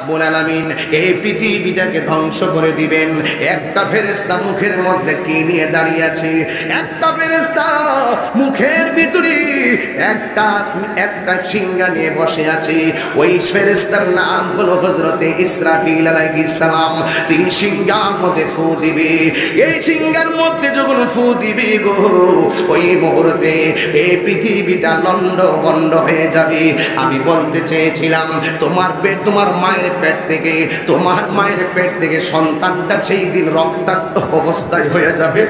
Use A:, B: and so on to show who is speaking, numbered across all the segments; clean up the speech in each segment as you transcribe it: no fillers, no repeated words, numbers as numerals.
A: রাব্বুল আলামিন এই পৃথিবীটাকে ধ্বংস করে দিবেন। একটা ফেরেশতা মুখের মধ্যে কি নিয়ে দাঁড়িয়ে আছে? একটা ফেরেশতা মুখের ভিতরে একটা সিংহা নিয়ে বসে আছে। ওই ফেরেশতার নাম হলো হযরতে ইসরাফিল আলাইহিস সালাম। তিনি সিংহার মধ্যে ফু দিবে। এই সিংহার মধ্যে যখন ফু দিবে গো, ওই মুহূর্তে এই পৃথিবীটা লন্ডভন্ড হয়ে যাবে। আমি বলতে চেয়েছিলাম তোমার মায়ের পেট থেকে সন্তানটা সেই দিন রক্তাক্ত অবস্থায় হয়ে যাবে।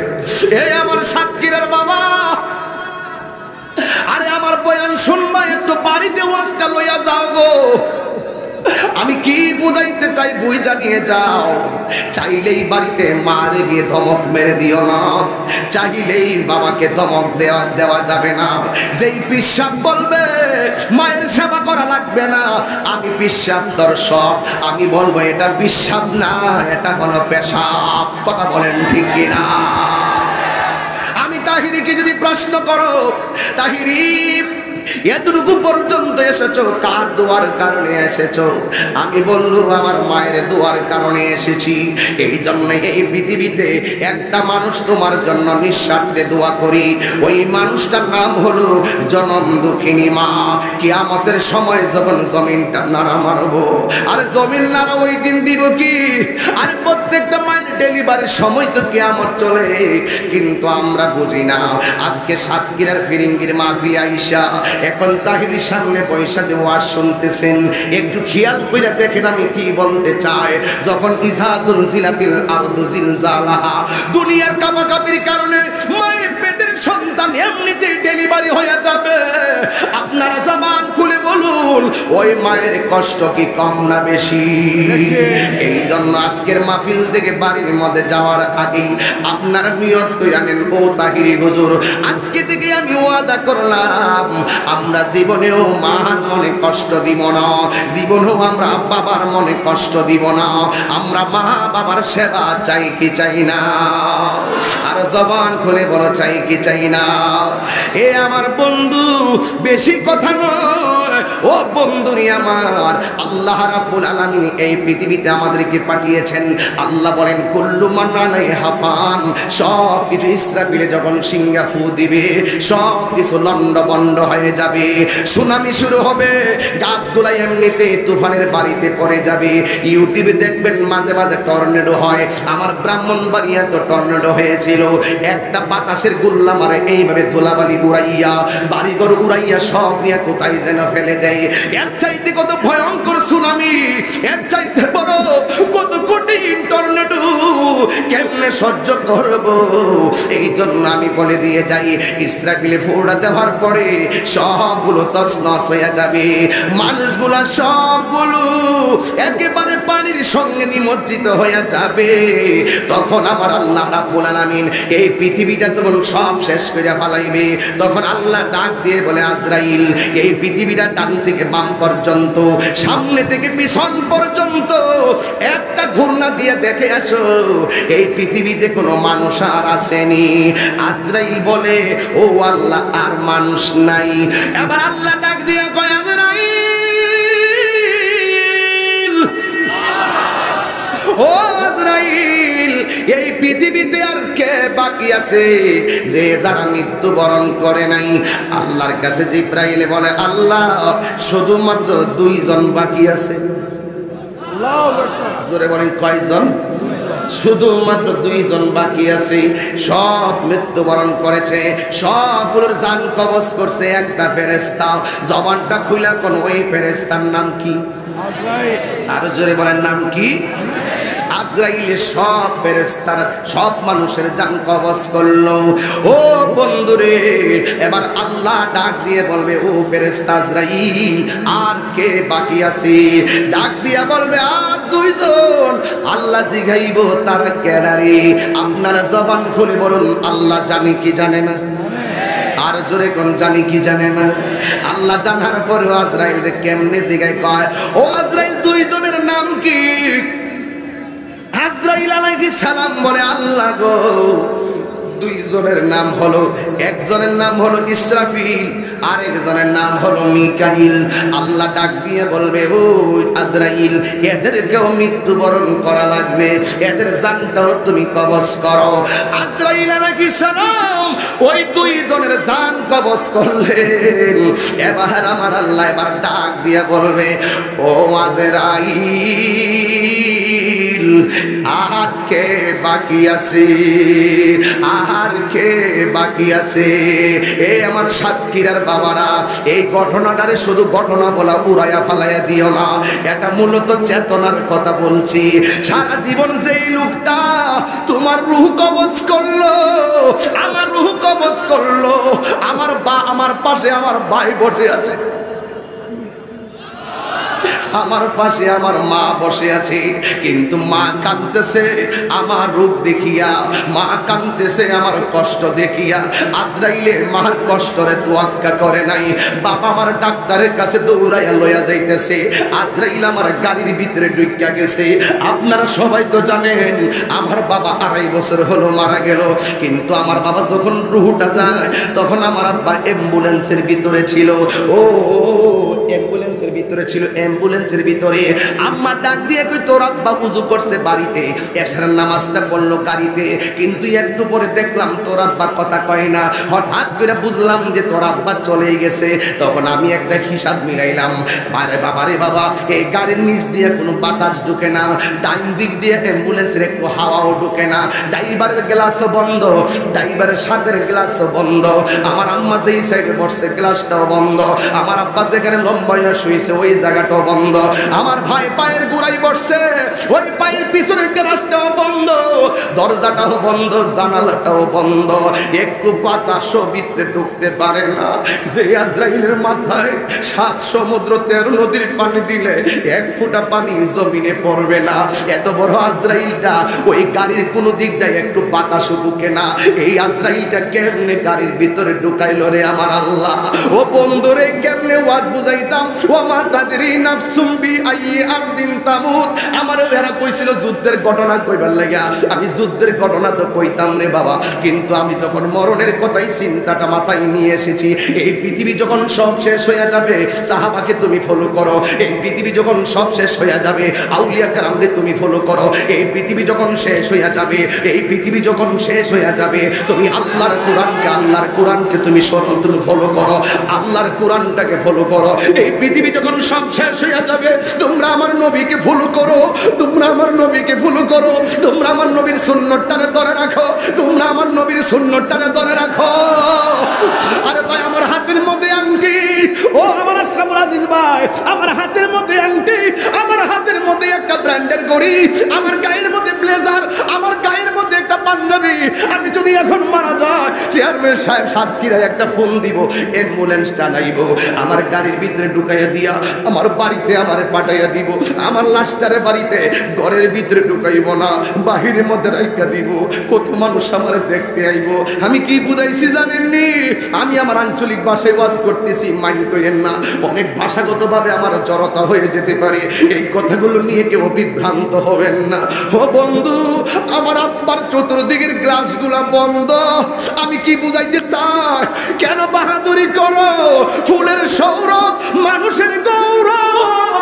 A: এই আমার সাক্ষীর বাবা, আরে আমার বয়ান শুনবা, একটু বাড়িতে ওয়াজটা লইয়া যাও গো। আমি কি বুঝাইতে চাই বুঝা নিয়ে যাও। চাইলেই বাড়িতে মারে গিয়ে ধমক মেরে দিও না, চাইলেই বাবাকে ধমক দেওয়া যাবে না। যেই পিশাব বলবে মায়ের সেবা করা লাগবে না, আমি পিশাব দর্শক, আমি বলবো এটা পিশাব না, এটা হলো পেশাব। কথা বলেন ঠিক কিনা? আমি তাহিরিকে যদি প্রশ্ন করো, তাহিরি এতটুকু পর্যন্ত এসেছো কার দোয়ার কারণে এসেছো? আমি বললু আমার মায়ের দোয়ার কারণে এসেছি। এই জন্য এই পৃথিবীতে একটা মানুষ তোমার জন্য নিঃস্বার্থে দোয়া করি, ওই মানুষটার নাম হলো জনম দুঃখিনী মা। কিয়ামতের সময় যখন জমিনটা নাড়া মারবো, আর জমিন নাড়া ওই দিন দিব কি? আর প্রত্যেকটা মায়ের ডেলিভারির সময় তো কিয়ামত চলে, কিন্তু আমরা বুঝি না। আজকে সাতক্ষীরার ফিরিঙ্গির মাহফিলে আইসা এখন তাহিরির সামনে পয়সা যে ওয়াজ শুনতেছেন, একটু খেয়াল করে দেখেন আমি কি বলতে চাই। যখন ইজাজুল জিলাতিল আরদু জিলজালাহা, দুনিয়ার কাপাকাপির কারণে মায়ের পেটের সন্তান এমনিতেই ডেলিভারি হয়ে যাবে, আপনারা জবান খুলে বলুন ওই মায়ের কষ্ট কি কম না বেশি? এই জন্য আজকের মাহফিল থেকে বাড়ির মধ্যে যাওয়ার আগে আপনারা নিয়ত করে নেন, ও তাহিরি হুজুর আজকে থেকে আমি ওয়াদা করলাম আমরা জীবনেও মার মনে কষ্ট দিব না, জীবনেও আমরা বাবার মনে কষ্ট দিব না। আমরা মা বাবার সেবা চাই কি চাই না? আর জবান খুলে বলো চাই কি চাই না? এ আমার বন্ধু, বেশি কথা নয় ও বন্ধুরি আমার, আল্লাহ রাব্বুল আলামিন এই পৃথিবীতে আমাদেরকে পাঠিয়েছেন। আল্লাহ বলেন কুল্লু মান আলাইহা ফান, সব কিছু ইসরাফিলে যখন সিংহা ফু দিবে সব কিছু লন্ডভন্ড হয়ে যাবে, সুনামি শুরু হবে, গাছগুলা এমনিতে তুফানের বাড়িতে পড়ে যাবে। ইউটিউবে দেখবেন মাঝে মাঝে টর্নেডো হয়। আমার ব্রাহ্মণবাড়িয়া তো টর্নেডো হয়েছিল, একটা বাতাসের গুল্লা মারে এইভাবে ধুলাবালি উড়াইয়া বাড়িঘর উড়াইয়া সব নিয়ে কোথায় যেন ফেলে দেয়। এর চাইতে কত ভয়ঙ্কর সুনামি, এর চাইতে বড় কত কঠিন টর্নেডো কেমনে সহ্য করব? এই জন্য আমি বলে দিয়ে যাই, ইসরাফিলে ফোড়া দেওয়ার পরে সবগুলো তছনছ হয়ে যাবে, মানুষগুলা সবগুলো একেবারে পানির সঙ্গে নিমজ্জিত হয়ে যাবে। তখন আমার আল্লাহ রাব্বুল আলামিন এই পৃথিবীটা যখন সব শেষ করে ফেলাইবে, তখন আল্লাহ ডাক দিয়ে বলে আজরাইল এই পৃথিবীটা ডান থেকে বাম পর্যন্ত, সামনে থেকে পিছন পর্যন্ত একটা ঘূর্ণা দিয়ে দেখে আসো এই পৃথিবীতে কোনো মানুষ আর আসেনি। আজরাইল বলে ও আল্লাহ আর মানুষ নাই। এবার আল্লাহ ডাক দিয়ে কয় আজরাইল, ও আজরাইল এই পৃথিবীতে আর কে বাকি আছে যে যারা মৃত্যুবরণ করে নাই? আল্লাহর কাছে জিবরাইল বলে আল্লাহ শুধুমাত্র 2 জন বাকি আছে। আল্লাহু আকবার, জোরে বলেন কয়জন? শুধুমাত্র 2 জন বাকি আছে, সব মৃত্যুবরণ করেছে, সবগুলোর জান কবজ করছে একটা ফেরেশতা। জবানটা খুলে কোন ওই ফেরেশতার নাম কি? আজরাইল। আর জোরে বলেন নাম কি? আজরাইল সব ফেরেশতার সব মানুষের জান কবজ করলো। ও বন্ধুরে, এবার আল্লাহ ডাক দিয়ে বলবে ও ফেরেশতা আজরাইল আর কে বাকি আছে? ডাক দিয়া বলবে আর 2 জন। আল্লাহ জিগাইব তারা কেডারে? আপনারা জবান খুলে বলুন আল্লাহ জানে কি জানে না? আর জোরে কোন জানি কি জানে না? আল্লাহ জানার পরে আজরাইল কেমনে জিগায় কয় ও আজরাইল 2 জনের নাম কি? আজরাইল আলাইহিস সালাম বলে আল্লাহ গো 2 জনের নাম হলো, একজনের নাম হলো ইসরাফিল আরেকজনের নাম হলো মিকাইল। আল্লাহ ডাক দিয়ে বলবে, ও আজরাইল, এদেরকেও মৃত্যুবরণ করা লাগবে, এদের জানটাও তুমি কবজ করো। আজরাইল আলাইহিস সালাম ওই দুইজনের জান কবজ করলেন। এবার আমার আল্লাহ এবার ডাক দিয়ে বলবে, ও আজরাইল, আর কে বাকি আছে, আর কে বাকি আছে? এই আমার সাতক্ষীরার বাবারা, এই ঘটনাটারে শুধু ঘটনা বলা উড়াইয়া ফালাইয়া দিও না, এটা মূলত চেতনার কথা বলছি। সারা জীবন যেই লোকটা তোমার রূহ কবজ করলো, আমার রূহ কবজ করলো, আমার পাশে আমার ভাই বসে আছে, আমার পাশে আমার মা বসে আছে, কিন্তু মা কাঁদতেছে আমার রূপ দেখিয়া, মা কাঁদতেছে আমার কষ্ট দেখিয়া। আজরাইলে মার কষ্টরে তোয়াক্কা করে নাই। বাবা আমার ডাক্তারের কাছে দৌড়াইয়া লইয়া যাইতেছে, আজরাইল আমার গাড়ির ভিতরে ঢুইকা গেছে। আপনারা সবাই তো জানেন আমার বাবা 2.5 বছর হলো মারা গেল, কিন্তু আমার বাবা যখন রুহটা যায় তখন আমার আব্বা অ্যাম্বুলেন্সের ভিতরে ছিল। ও অ্যাম্বুলেন্সের ভিতরে ছিল, অ্যাম্বুলেন্সের ভিতরে আম্মা ডাক দিয়ে কই, তোর আব্বা ওযু করছে বাড়িতে, এশারের নামাজটা পড়লো গাড়িতে, কিন্তু একটু পরে দেখলাম তোর আব্বা কথা কয় না। হঠাৎ করে বুঝলাম যে তোর আব্বা চলে গেছে। তখন আমি একটা হিসাব মিলাইলাম, আরে বাবা রে বাবা, এই গাড়ির নিচ দিয়ে কোনো বাতাস ঢুকে না, ডাইন দিক দিয়ে অ্যাম্বুলেন্সের একটু হাওয়াও ঢুকে না, ড্রাইভারের গ্লাসও বন্ধ, ড্রাইভারের সাথের গ্লাসও বন্ধ, আমার আম্মা যেই সাইডে বসছে গ্লাসটাও বন্ধ, আমার আব্বা যেখানে লম্বাইয়া শুয়েছে ওই জায়গাটাও বন্ধ, আমার ভাই পায়ের গোড়ায় বসছে ওই পায়ের পিছনের গ্লাসটাও বন্ধ, দরজাটাও বন্ধ, জানালাটাও বন্ধ, একটু বাতাসও ভিতরে ঢুকতে পারে না। যে আজরাইলের মাথায় 7 সমুদ্র 13 নদীর পানি দিলে 1 ফোঁটা পানি জমিনে পড়বে না, এত বড় আজরাইলটা ওই গাড়ির কোনো দিক দিয়ে একটু বাতাসও ঢুকে না। এই আজরাইলটা কেমনে গাড়ির ভিতরে ঢুকাইলো রে আমার আল্লাহ? ও বন্ধুরে, কেমনে ওয়াজ বুঝাইতাম, ও মা তাদেরই নাফসুম বি আই আরদিন তামুত। আমারও এরা কইছিল যুদ্ধের ঘটনা কইবার লাগিয়া, আমি যুদ্ধের ঘটনা তো কইতাম রে বাবা, কিন্তু আমি যখন মরণের কথাই চিন্তাটা মাথায় নিয়ে এসেছি, এই পৃথিবী যখন সব শেষ হয়ে যাবে, সাহাবাকে তুমি ফলো করো, এই পৃথিবী যখন সব শেষ হয়ে যাবে, আউলিয়া কেরামরে তুমি ফলো করো, এই পৃথিবী যখন শেষ হয়ে যাবে, এই পৃথিবী যখন শেষ হয়ে যাবে, তুমি আল্লাহর কোরআনকে তুমি তুমি ফলো করো, আল্লাহর কোরআনটাকে ফলো করো। এই পৃথিবী যখন সব শেষ হয়ে যাবে, তোমরা আমার নবীকে ফলো করো, তোমরা আমার নবীকে ফলো করো, তোমরা আমার নবীর সুন্নতটারে ধরে রাখো, তোমরা আমার নবীর সুন্নতটারে ধরে রাখো। আরে ভাই, আমার হাতের মধ্যে আংটি, ও আমার আশরাফুল আজিজ ভাই, আমার হাতের মধ্যে আংটি, আমার হাতের মধ্যে একটা ব্র্যান্ডের ঘড়ি, আমার গায়ের মধ্যে ব্লেজার, আমার গায়ের মধ্যে একটা পাঞ্জাবি। আমি যদি এখন মারা যায়, চেয়ারম্যান সাহেব সাতক্ষীরায় একটা ফোন দিব, অ্যাম্বুলেন্সটা নাইব, আমার গাড়ির ভিতরে ঢুকাইয়া দিয়া আমার বাড়িতে আমারে পাঠাইয়া দিব, আমার লাশটারে বাড়িতে ঘরের ভিতরে ঢুকাইব না, বাহিরের মধ্যে রাইখা দিব। কত মানুষ আমারে দেখতে আইব। আমি কি বুঝাইছি জানেননি? আমি আমার আঞ্চলিক ভাষায় ওয়াজ করতেছি, মাইন্ড করেন না, অনেক ভাষাগতভাবে আমার জড়তা হয়ে যেতে পারে, এই কথাগুলো নিয়ে কেউ বিভ্রান্ত হবেন না। ও বন্ধু, আমার আব্বার চতুর্দিকের গ্লাসগুলা বন্ধ। আমি কি বুঝাইতে চাই? কেন বাহাদুরি করো? ফুলের সৌরভ, মানুষের গৌরব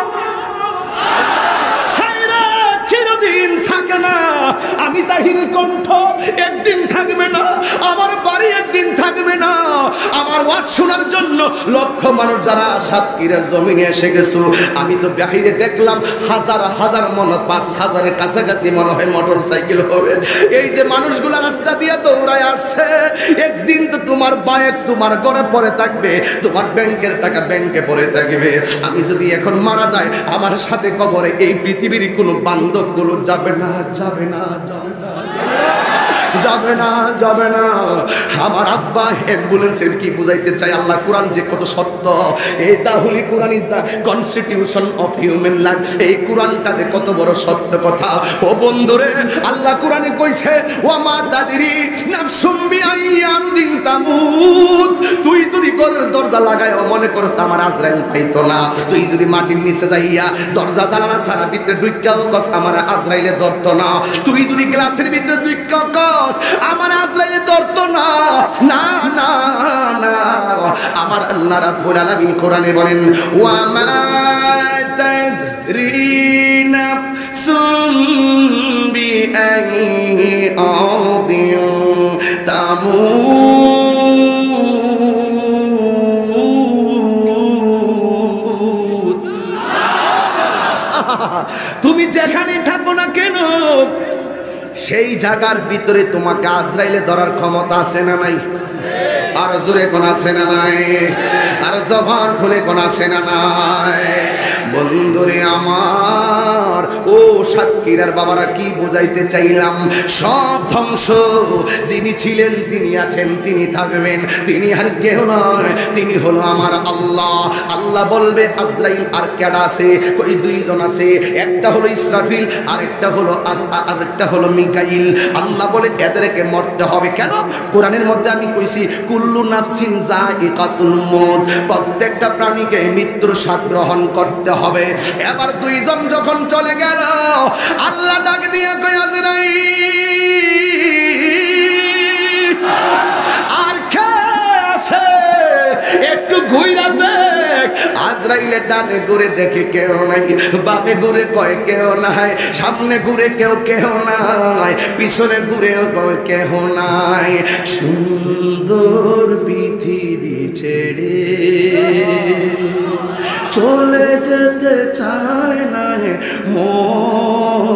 A: চিরদিন থাকে না। আমি তাহিরের কণ্ঠ একদিন থাকবে না, আমার বাড়ি একদিন থাকবে না। আমার ওয়াজ শোনার জন্য লক্ষ মানুষ যারা সাতক্ষীরার জমিনে এসে গেছো, আমি তো বাহিরে দেখলাম হাজার হাজার মনে 5,000-এর কাছাকাছি মনে হয় মোটর সাইকেল হবে। এই যে মানুষগুলা রাস্তা দিয়ে দৌড়ায় আসছে, একদিন তো তোমার বাইক তোমার ঘরে পড়ে থাকবে, তোমার ব্যাংকের টাকা ব্যাংকে পড়ে থাকবে। আমি যদি এখন মারা যাই, আমার সাথে কবরে এই পৃথিবীর কোনো বান্ধবগুলো যাবে না, যাবে না, যাবে না, যাবে না, যাবে না। আমার আব্বা অ্যাম্বুলেন্সের কি বুঝাইতে চাই? আল্লাহ কোরআন যে কত সত্য, এই তাহুলি Quran is the constitution of human life, এই কোরআনটা যে কত বড় সত্য কথা। ও বন্ধুরে, আল্লাহ কোরআনে কইছে, ওয়া মা তাদরি নাফসুম বিআইয়ারদিন তামুত। তুই যদি ঘরের দরজা লাগায় মনে করছ আমার আজরাইল পাইতো না, তুই যদি মাটির নিচে যাইয়া দরজা জানালা সারা ভিতরে ঢুকাও কস আমার আজরাইলে ধরতো না, তুই যদি গ্লাসের ভিতরে ঢুকাও ধরছস, আমার আজরাইল ধরতো না। না না না, আমার আল্লাহ রাব্বুল আলামিন কোরআনে বলেন ওয়া মা তাদরি নাফসুম বিআইয়ি আরদিন তামুত। তুমি যেখানে থাকো না কেন সেই জায়গার ভিতরে তোমাকে আজরাইলে ধরার ক্ষমতা আছে না নাই? আর জোরে কোন আছে না নাই? আর জবান খুলে কোন আছে না নাই? বন্ধুরে আমার, ও সাতক্ষীরার বাবারা, কি বুঝাইতে চাইলাম? সব ধ্বংস যিনি ছিলেন, তিনি আছেন, তিনি থাকবেন, তিনি আর কেউ নয়, তিনি হলো আমার আল্লাহ। আল্লাহ বলবে আজরাইল আর কেডা আছে? কই দুইজন আছে, একটা হলো ইসরাফিল আর একটা হলো মিকাইল। আল্লাহ বলে এদেরকে মরতে হবে। কেন? কোরআনের মধ্যে আমি কইছি কুল্লু নাফসিন যায়িকাতুল মউত, প্রত্যেকটা প্রাণীকে মৃত্যুর স্বাদ গ্রহণ করতে হবে। এবার দুইজন যখন চলে গেল, আল্লাহ ডাক দিয়ে কই আজরাইল আর কে আছে? একটু ঘুইরা দেখ। আজরাইলের ডানে ঘুরে দেখে কেউ নাই, বামে ঘুরে কয় কেউ নাই, সামনে ঘুরে কেউ নাই, পিছনে ঘুরেও কয় কেউ নাই। সুন্দর পৃথিবী ছেড়ে চলে যেতে চায় না মন,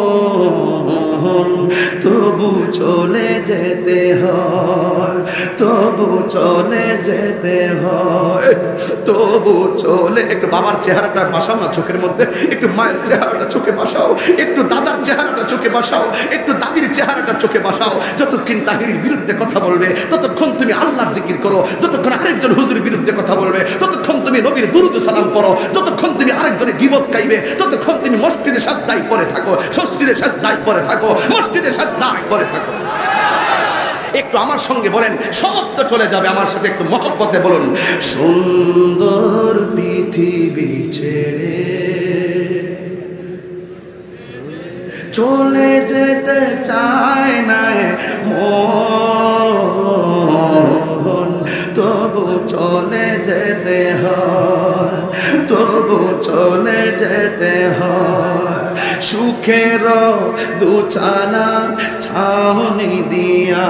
A: তবু চলে যেতে হয়, তবু চলে যেতে হয়, তবু চলে। একটু বাবার চেহারাটা বসাও না চোখের মধ্যে, একটু মায়ের চেহারাটা চোখে বসাও, একটু দাদার চেহারাটা চোখে বসাও, একটু দাদির চেহারাটা চোখে বসাও। যতক্ষণ তাহিরির বিরুদ্ধে কথা বলবে ততক্ষণ তুমি আল্লাহর জিকির করো, যতক্ষণ আরেকজন হুজুরের বিরুদ্ধে কথা বলবে ততক্ষণ তুমি নবীর দুরূদ সালাম পড়ো, যতক্ষণ তুমি আরেকজনের গীবত গাইবে ততক্ষণ তুমি মসজিদে সাজদায় পড়ে থাকো, মসজিদে সাজদায় পড়ে থাকো, মসজিদে সাজদায় পড়ে থাকো। একটু আমার সঙ্গে বলেন, সব তো চলে যাবে, আমার সাথে একটু মহব্বতে বলুন, সুন্দর পৃথিবী ছেড়ে চলে যেতে চায় না মন, তবু চলে যেতে হয়, তবু চলে যেতে হয়। সুখের দুচালা ছাউনি দিয়া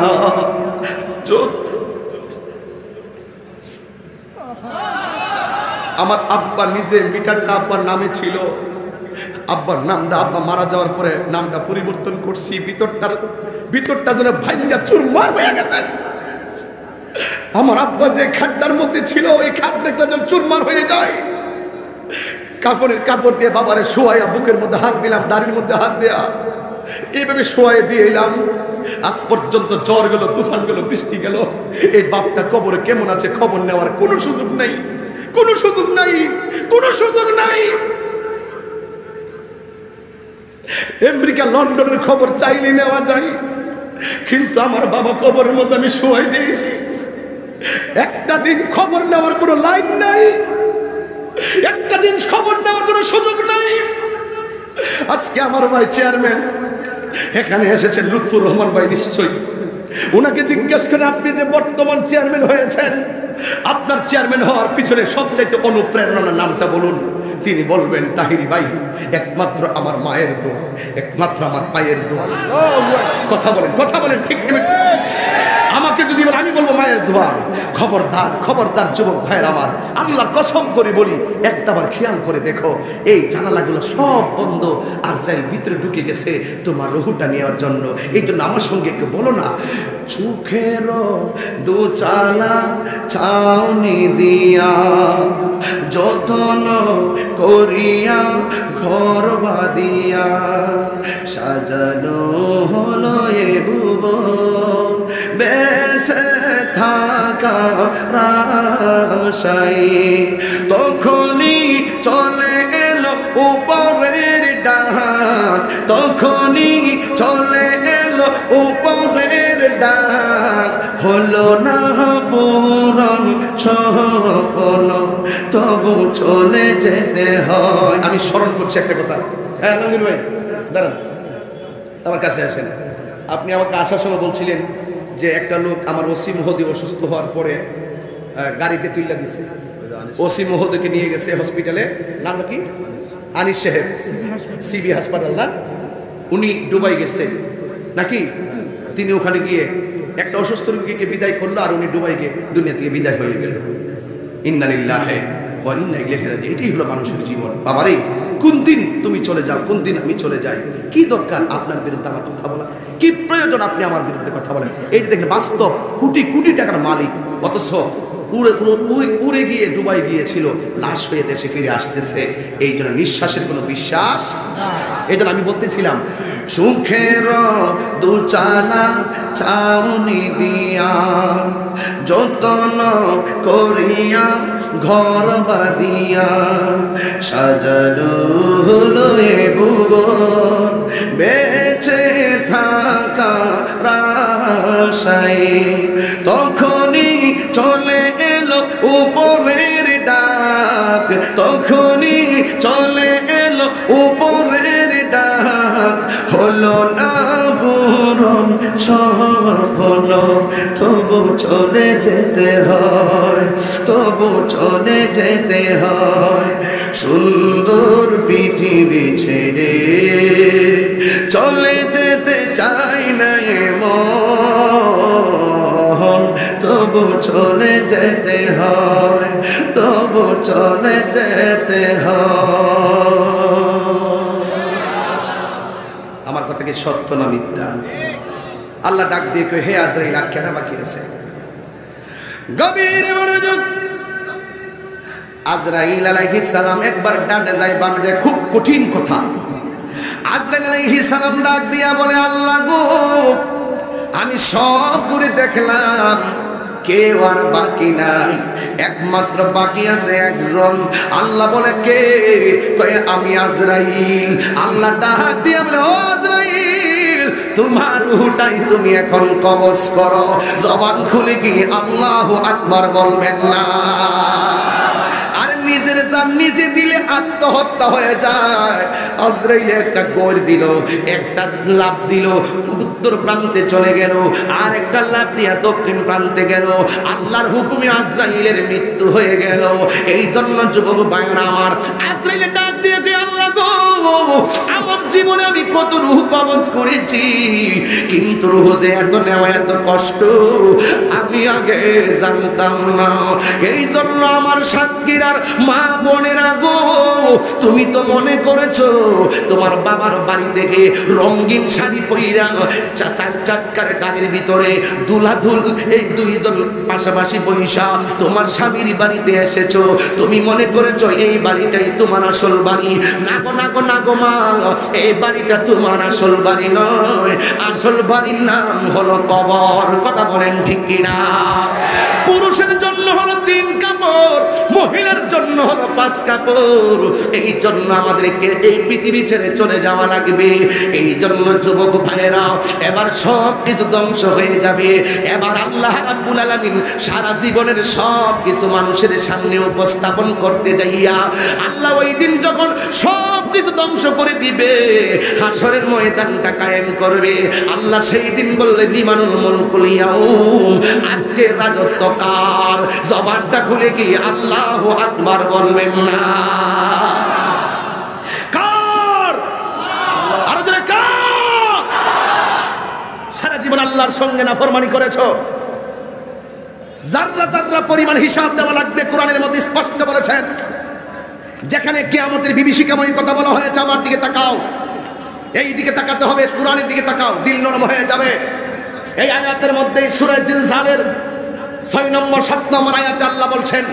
A: আমার আব্বা নিজে মিটারটা আব্বার নামে ছিল, আব্বার নামটা আব্বা মারা যাওয়ার পরে নামটা পরিবর্তন করছি। ভিতরটা যেন ভাঙ্গা চুরমার হয়ে গেছে। আমার আব্বা যে খাটটার মধ্যে ছিল, ওই খাট দেখলে যেন চুরমার হয়ে যায়। কাফনের কাপড় দিয়ে বাবারে শোয়াইয়া বুকের মধ্যে হাত দিলাম, দাড়ির মধ্যে হাত দেয়া এইভাবে শোয়াই দিয়ে এলাম। আজ পর্যন্ত জ্বর গেল, তুফান গেল, বৃষ্টি গেল, এই বাপটা কবরে কেমন আছে খবর নেওয়ার কোনো সুযোগ নাই, কোনো সুযোগ নাই, কোনো সুযোগ নাই। আমেরিকা লন্ডনের খবর চাইলে নেওয়া যায়, কিন্তু আমার বাবা কবরের মধ্যে আমি শোয়াই দিয়েছি। একটা দিন খবর নেওয়ার কোনো লাইন নাই, একটা দিন খবর নেওয়ার কোনো সুযোগ নাই। আজকে আমার ভাই চেয়ারম্যান এখানে এসেছেন, লুৎফুর রহমান ভাই, নিশ্চয়ই ওনাকে জিজ্ঞেস করে আপনি যে বর্তমান চেয়ারম্যান হয়েছেন, আপনার চেয়ারম্যান হওয়ার পিছনে সবচাইতে অনুপ্রেরণার নামটা বলুন। তিনি বলবেন তাহিরি ভাই, একমাত্র আমার মায়ের দোয়া, একমাত্র আমার পায়ের দোয়া। কথা বলেন, কথা বলেন, ঠিক আমাকে যদি বলে আমি বলবো মায়ের দোয়া। খবরদার, খবরদার যুবক ভাইয়ের আমার, আল্লাহর কসম করে বলি, একটাবার খেয়াল করে দেখো, এই জানালাগুলো সব বন্ধ। আজরাইল ভিতরে ঢুকে গেছে তোমার রুহুটা নেওয়ার জন্য। এই জন্য আমার সঙ্গে একটু বলো না, চোখের দুচালা ছাউনি দিয়া যতন করিয়া ঘর বাঁধিয়া সাজানো হলো এ ভুবন, বেঁচে থাকা রাশাই তখনই চলে এলো উপরের ডাক, তখনই চলে এলো উপরের ডাক। হলো না পূরণ স্বপ্ন, তবু চলে যেতে হয়। আমি স্মরণ করছি একটা কথা। হ্যাঁ আলমগীর ভাই দাঁড়ান, আমার কাছে আসেন। আপনি আমাকে আসার সময় বলছিলেন যে একটা লোক আমার ওসি মহোদয় অসুস্থ হওয়ার পরে গাড়িতে তুলে দিছে, ওসি মহোদয়কে নিয়ে গেছে হসপিটালে, নাম কি আনিস সাহেব, সিবি হাসপাতাল না, উনি দুবাই গেছে নাকি, তিনি ওখানে গিয়ে একটা অসুস্থ রোগীকে বিদায় করলো আর উনি দুবাই গিয়ে দুনিয়া থেকে বিদায় হয়ে গেল। ইন্না লিল্লাহি ওয়া ইন্না ইলাইহি রাজিউন। এটাই হলো মানুষের জীবন। বাবারে, কোন দিন তুমি চলে যাও, কোন দিন আমি চলে যাই, কি দরকার আপনার বিরুদ্ধে আমার কথা বলা, কি প্রয়োজন আপনি আমার বিরুদ্ধে কথা বলেন? এই যে দেখেন বাস্তব কোটি কোটি টাকার মালিক, অথচ উড়ে গিয়ে দুবাই গিয়েছিল, লাশ হয়ে দেশে ফিরে আসতেছে। এই জন্য নিঃশ্বাসের কোনো বিশ্বাস। এই জন্য আমি বলতেছিলাম, সুখের দুচালা চাউনি দিয়া যতন করিয়া ঘর বাদিয়া সাজানো হলো এ ভুবন বেঁচে থাকা আশায়, তখনই চলে এলো উপরের ডাক, তখনই চলে এলো উপরের ডাক, হলো না পূরণ সফল, তবু চলে যেতে হয়, তবু চলে যেতে হয়। সুন্দর পৃথিবী ছেড়ে চলে যেতে চাই না মন, তবু চলে যেতে হয়, তবু চলে যেতে হয়। আমার কথা কি সত্য না মিথ্যা? আল্লাহ ডাক দিয়ে কই, হে আজরাইল আখ্যাটা বাকি আছে। গভীর মনোযোগ। আজরাইল আলাইহিস সালাম একবার ডানে যায় বামে যায়, খুব কঠিন কথা। আজরাইল আলাইহিস সালাম ডাক দিয়া বলে, আল্লাহ গো, আমি সব ঘুরে দেখলাম, কেউ আর বাকি নাই, একমাত্র বাকি আছে একজন। আল্লাহ বলে, কে? কয়ে, আমি আজরাইল। আল্লাহ ডাক দিয়া বলে, ও আজরাইল, তোমার রূহটাই তুমি এখন কবজ করো। জবান খুলে কি আল্লাহু আকবার বলবেন না? আর নিজের জান নিজে দিলে আত্মহত্যা হয়ে যায়। আজরাইল একটা গোর দিল, একটা লাফ দিল, উত্তর প্রান্তে চলে গেল, আর একটা লাফ দিয়া দক্ষিণ প্রান্তে গেল। আল্লাহর হুকুমে আজরাইলের মৃত্যু হয়ে গেল। এই জন্য যুবক ভাইরা আমার, আজরাইলের ডাক দিয়ে কে, আল্লাহ গো, আমার জীবনে আমি কত রূহ কবজ করেছি, কিন্তু রূহ যে এত নেওয়া এত কষ্ট আমি আগে জানতাম না। এই জন্য আমার সাতক্ষীরার মা বোনেরা গো, তুমি তো মনে করেছো তোমার বাবার বাড়ি থেকে রঙিন শাড়ি পইরা চার চাক্কার গাড়ির ভিতরে দুলাধুল এই দুইজন পাশাপাশি বৈশা তোমার স্বামীর বাড়িতে এসেছো, তুমি মনে করেছো এই বাড়িটাই তোমার আসল বাড়ি। না গো না গো না গো মা, এই বাড়িটা তোমার আসল বাড়ি নয়, আসল বাড়ির নাম হলো কবর। কথা বলেন ঠিক কিনা? পুরুষের জন্য হলো 3 কাপড়, মহিলার জন্য হলো 5 কাপড়। এই জন্য আমাদেরকে এই পৃথিবী ছেড়ে চলে যাওয়া লাগবে। এই জন্য যুবক ভাইয়েরা, এবার সব কিছু ধ্বংস হয়ে যাবে। এবার আল্লাহ রাব্বুল আলামিন সারা জীবনের সব কিছু মানুষের সামনে উপস্থাপন করতে যাইয়া আল্লাহ ওই দিন যখন সব কিছু ধ্বংস করে দিবে, হাসরের ময়দানটা কায়েম করবে, আল্লাহ সেই দিন বললেন, লিমানুল মুলকুল ইয়াউম, আজকে রাজত্ব কার? জবানটা খুলে কি আল্লাহু আকবার বলবেন না? কার? আরো জোরে কার? সারা জীবন আল্লাহর সঙ্গে নাফরমানি করেছো, জাররা জাররা পরিমাণ হিসাব দেওয়া লাগবে। কোরআনের মধ্যে স্পষ্ট বলেছেন, যেখানে কিয়ামতের বিভীষিকাময় কথা বলা হয়েছে, আমার দিকে তাকাও, এই দিকে তাকাতে হবে, কোরআনের দিকে তাকাও, দিল নরম হয়ে যাবে। এই আয়াতের মধ্যে সূরা জিলজালের 6 নম্বর 7 নম্বর আয়াতে আল্লাহ বলছেন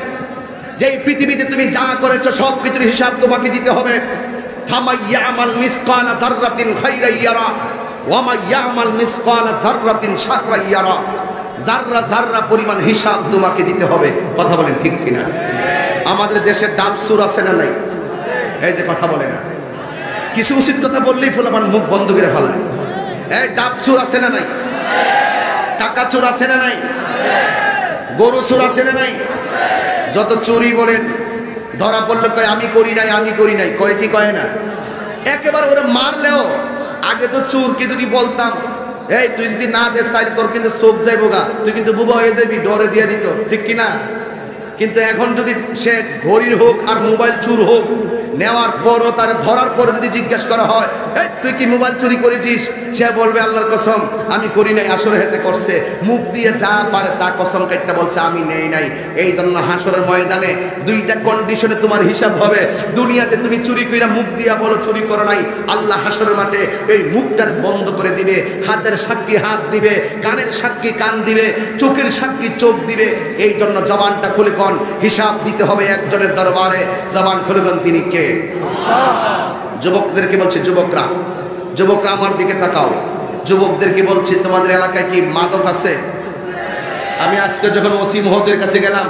A: যে এই পৃথিবীতে তুমি যা করেছো সব কিছুর হিসাব তোমাকে দিতে হবে। ফামাইয়ামাল মিসকালা যাররাতিন খাইরান ইয়ারা ওয়া মাইয়ামাল মিসকালা যাররাতিন শাররান ইয়ারা। যাররা যাররা পরিমাণ হিসাব তোমাকে দিতে হবে। কথা বলেন ঠিক কিনা? আমাদের দেশে ডাব সুর আছে না নাই? এই যে কথা বলে না, কিছু উচিত কথা বললেই ফুলামান মুখ বন্ধ করে ফেলায়। এই ডাব চোর আছে না নাই? টাকা চোর আছে না নাই? গরু চোর আছে না নাই? যত চুরি বলেন, ধরা পড়লে কয় আমি করি নাই, আমি করি নাই, কয় কি কয় না? একেবারে ওরে মারলেও আগে তো চোরকে যদি বলতাম এই তুই যদি না দেস তাহলে তোর কিন্তু চোখ যাইবো গা, তুই কিন্তু বুবা হয়ে যাবি, ডরে দিয়ে দিত, ঠিক কিনা? কিন্তু এখন যদি সে ঘড়ির হোক আর মোবাইল চুর হোক, নেওয়ার পরও তার ধরার পরে যদি জিজ্ঞাসা করা হয় এই তুই কি মোবাইল চুরি করেছিস, সে বলবে আল্লাহর কসম আমি করি নাই, আসলে হেতে করছে। মুখ দিয়ে যা পারে তা কসম কাটটা বলছে আমি নেই নাই। এই জন্য হাসরের ময়দানে দুইটা কন্ডিশনে তোমার হিসাব হবে। দুনিয়াতে তুমি চুরি কইরা মুখ দিয়া বলো চুরি করো নাই, আল্লাহ হাসরের মাঠে এই মুখটার বন্ধ করে দিবে, হাতের সাক্ষী হাত দিবে, কানের সাক্ষী কান দিবে, চোখের সাক্ষী চোখ দিবে। এই জন্য জবানটা খুলে কোন হিসাব দিতে হবে একজনের দরবারে। জবান খুলে কোন তিনি কে? যুবকদেরকে বলছে যুবকরা, যুবকরা আমার দিকে তাকাও। যুবকদেরকে বলছি তোমাদের এলাকায় কি মাদক আছে? আমি আজকে যখন ওসি মহোদয়ের কাছে গেলাম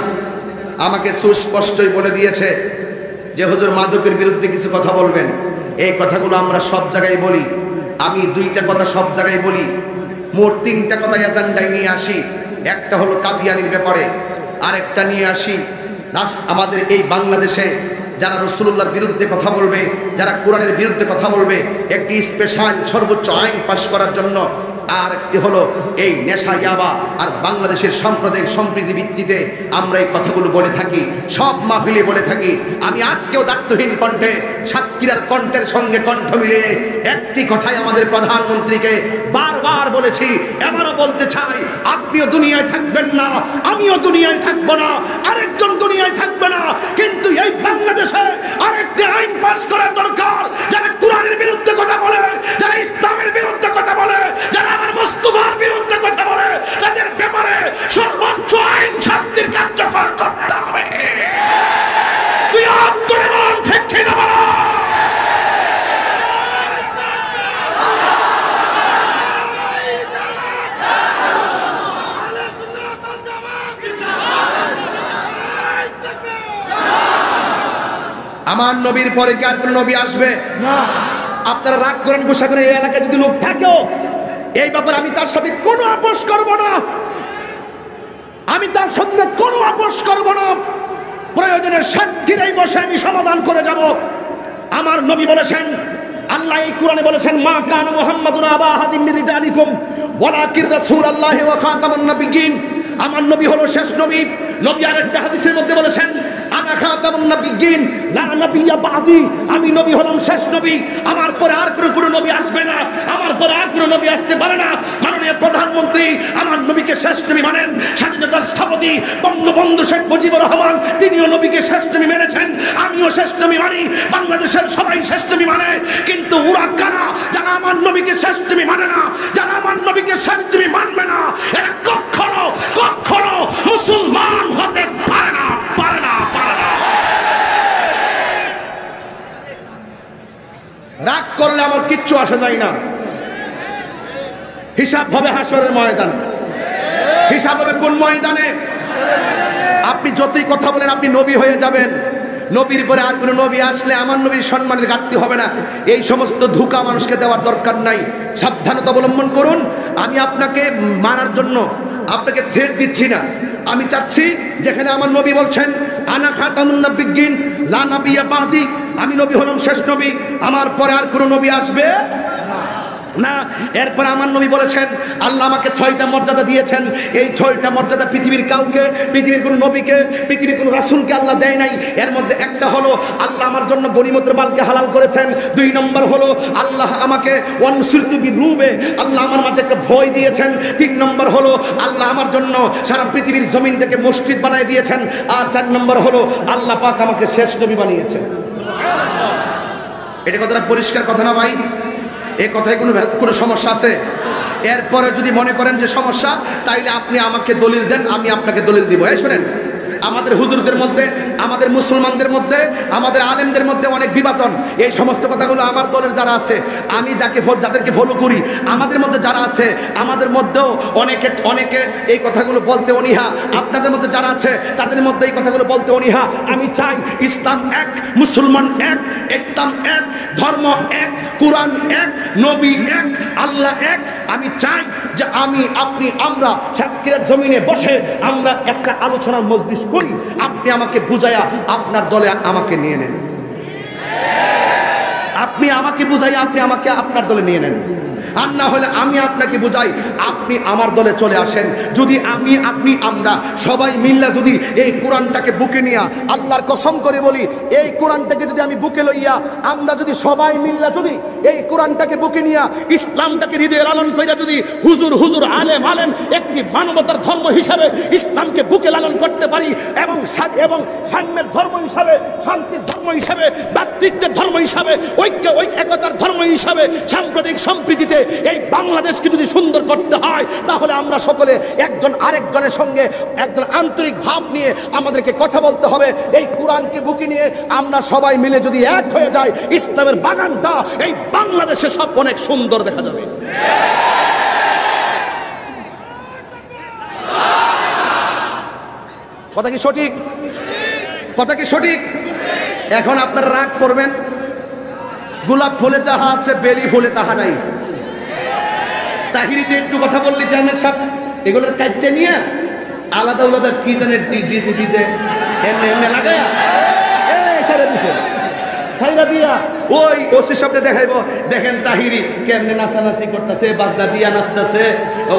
A: আমাকে সুস্পষ্টই বলে দিয়েছে যে হুজুর মাদকের বিরুদ্ধে কিছু কথা বলবেন। এই কথাগুলো আমরা সব জায়গায় বলি, আমি দুইটা কথা সব জায়গায় বলি, মোট তিনটা কথা এজেন্ডায় নিয়ে আসি। একটা হলো কাদিয়ানির ব্যাপারে, আরেকটা নিয়ে আসি আমাদের এই বাংলাদেশে যারা রাসূলুল্লাহর বিরুদ্ধে কথা বলবে, যারা কোরআনের বিরুদ্ধে কথা বলবে, একটি স্পেশাল সর্বোচ্চ আইন পাশ করার জন্য। আর একটি হলো এই নেশা ইয়াবা। আর বাংলাদেশের সাম্প্রদায়িক সম্প্রীতি ভিত্তিতে আমরা এই কথাগুলো বলে থাকি, সব মাহফিলে বলে থাকি। আমি আজকেও দায়িত্বহীন কণ্ঠে সাতক্ষীরার কণ্ঠের সঙ্গে কণ্ঠ মিলিয়ে একটি কথাই আমাদের প্রধানমন্ত্রীকে বারবার বলেছি, এবারও বলতে চাই, আপনিও দুনিয়ায় থাকবেন না, আমিও দুনিয়ায় থাকবো না, আরেকজন দুনিয়ায় থাকবে না, কিন্তু এই বাংলাদেশে আরেকটি আইন পাস করা দরকার। যারা কোরআনের বিরুদ্ধে কথা বলে, যারা ইসলামের বিরুদ্ধে কথা বলে, যারা আমার মুস্তাফার বিরুদ্ধে কথা বলে, তাদের ব্যাপারে সর্বোচ্চ আইন শাস্তির কার্যকর করতে হবে। তুই আত্মরে বল, ঠিক কিনা বল? আমার নবীর পরে কি আর কোন নবী আসবে না? আপনারা রাগ করেন, গোসা করেন, এই এলাকায় যদি লোক থাকেও এই ব্যাপারে আমি তার সাথে কোনো আপোষ করব না, আমি তার সঙ্গে কোনো আপোষ করব না। প্রয়োজনে সাক্ষীর এই বসে আমি সমাধান করে যাব। আমার নবী বলেছেন, আল্লাহ এই কোরআনে বলেছেন, মা কানা মুহাম্মাদুন আবা আহাদিন মিন রিজালিকুম ওয়ালাকিন রাসূলুল্লাহি ওয়া খাতামুন নাবিয়্যিন। আমার নবী হলো শেষ নবী। নবী আরেকটা হাদিসের মধ্যে বলেছেন, আনা খাতামুন নাবিয়্যিন লা নাবিয়্যা বাদি। আমি নবী হলাম শেষ নবী, আমার পরে আর কোনো নবী আসবে না, আমার পরে আর কোনো নবী আসতে পারে না। মাননীয় প্রধানমন্ত্রী আমার নবীকে শেষ নবী মানেন। স্বাধীনতার স্থপতি বঙ্গবন্ধু শেখ মুজিবুর রহমান তিনিও নবীকে শেষ নবী মেনেছেন, আমিও শেষ নবী মানি, বাংলাদেশের সবাই শেষ নবী মানে। কিন্তু ওরা কারা যারা আমার নবীকে শেষ নবী মানে না, যারা আমার নবীকে শেষ নবী মানবে না, এরা কখনো কখনো মুসলমান হতে পারে না, পারে না, পারে না। রাগ করলে আমার কিচ্ছু আসে যায় না। হিসাব হবে হাসরের ময়দানে। হিসাব হবে কোন ময়দানে? আপনি যতই কথা বলেন আপনি নবী হয়ে যাবেন, নবীর পরে আর কোনো নবী আসলে আমার নবীর সম্মানের ঘাটতি হবে না। এই সমস্ত ধোঁকা মানুষকে দেওয়ার দরকার নাই, সাবধানতা অবলম্বন করুন। আমি আপনাকে মানার জন্য আপনাকে থ্রেট দিচ্ছি না, আমি চাচ্ছি যেখানে আমার নবী বলছেন আনা খাতামুন নাবিয়্যিন লা নাবিয়্যা বাদি, আমি নবী হলাম শেষ নবী, আমার পরে আর কোনো নবী আসবে না। এরপর আমার নবী বলেছেন, আল্লাহ আমাকে 6টা মর্যাদা দিয়েছেন। এই 6টা মর্যাদা পৃথিবীর কাউকে, পৃথিবীর কোনো নবীকে, পৃথিবীর কোনো রাসূলকে আল্লাহ দেয় নাই। এর মধ্যে একটা হলো আল্লাহ আমার জন্য গনিমতের মালকে হালাল করেছেন। 2 নম্বর হলো আল্লাহ আমাকে ওয়ানসুরতু বিরুবে, আল্লাহ আমার মাঝে একটা ভয় দিয়েছেন। 3 নম্বর হলো আল্লাহ আমার জন্য সারা পৃথিবীর জমিনটাকে মসজিদ বানিয়ে দিয়েছেন। আর 4 নম্বর হলো আল্লাহ পাক আমাকে শেষ নবী বানিয়েছেন। এটা কতটা পরিষ্কার কথা না ভাই? এই কথায় কোনো সমস্যা আছে? এরপরে যদি মনে করেন যে সমস্যা, তাইলে আপনি আমাকে দলিল দেন, আমি আপনাকে দলিল দিব। এই শুনেন, আমাদের হুজুরদের মধ্যে, আমাদের মুসলমানদের মধ্যে, আমাদের আলেমদের মধ্যে অনেক বিভাজন। এই সমস্ত কথাগুলো আমার দলের যারা আছে, আমি যাদেরকে ফলো করি, আমাদের মধ্যে যারা আছে, আমাদের মধ্যেও অনেকে এই কথাগুলো বলতে অনীহা। আপনাদের মধ্যে যারা আছে তাদের মধ্যে এই কথাগুলো বলতে অনীহা। আমি চাই ইসলাম এক, মুসলমান এক, ইসলাম এক, ধর্ম এক, কোরআন এক, নবী এক, আল্লাহ এক। আমি চাই যে আমি, আপনি, আমরা সাতক্ষীরার জমিনে বসে আমরা একটা আলোচনার মজলিস করি, আপনি আমাকে বুঝাইয়া আপনার দলে আমাকে নিয়ে নেন, আপনি আমাকে বুঝাইয়া আপনি আমাকে আপনার দলে নিয়ে নেন। আর না হলে আমি আপনাকে বুঝাই, আপনি আমার দলে চলে আসেন। যদি আমি আপনি আমরা সবাই মিল্লা যদি এই কোরআনটাকে বুকে নিয়া, আল্লাহর কসম করে বলি, এই কোরআনটাকে যদি আমি বুকে লইয়া, আমরা যদি সবাই মিল্লা যদি এই কোরআনটাকে বুকে নিয়া, ইসলামটাকে হৃদয়ে লালন কইরা যদি হুজুর হুজুর আলেম আলেম একটি মানবতার ধর্ম হিসাবে ইসলামকে বুকে লালন করতে পারি, এবং সাম্যের ধর্ম হিসাবে, শান্তির ধর্ম হিসাবে, ভ্রাতৃত্বের ধর্ম হিসাবে, একতার ধর্ম হিসাবে, সাম্প্রদায়িক সম্প্রীতিতে এই বাংলাদেশকে যদি সুন্দর করতে হয়, তাহলে আমরা সকলে একজন আরেকজনের সঙ্গে একজন আন্তরিক ভাব নিয়ে আমাদেরকে কথা বলতে হবে। এই কোরআনকে বুকে নিয়ে আমরা সবাই মিলে যদি এক হয়ে যাই, ইসলামের বাগানটা এই বাংলাদেশে সব অনেক সুন্দর দেখা যাবে। কথা কি সঠিক? কথা কি সঠিক? এখন আপনারা রাগ করবেন, গোলাপ ফুলে যাহা আছে বেলি ফুলে তাহা নাই। তাহিরিতে একটু কথা বললি চেয়ারম্যান সাহেব, এগুলোর কাজটা নিয়ে আলাদা আলাদা কি জানে ডিজে এমনি এমনি লাগায়া ছেড়ে দিছে, ছাইরা দিয়া ওই ওসি সাহেবকে দেখাইবো, দেখেন তাহিরি কেমনে নাচানাচি করতেছে, বাজনা দিয়া নাচতেছে।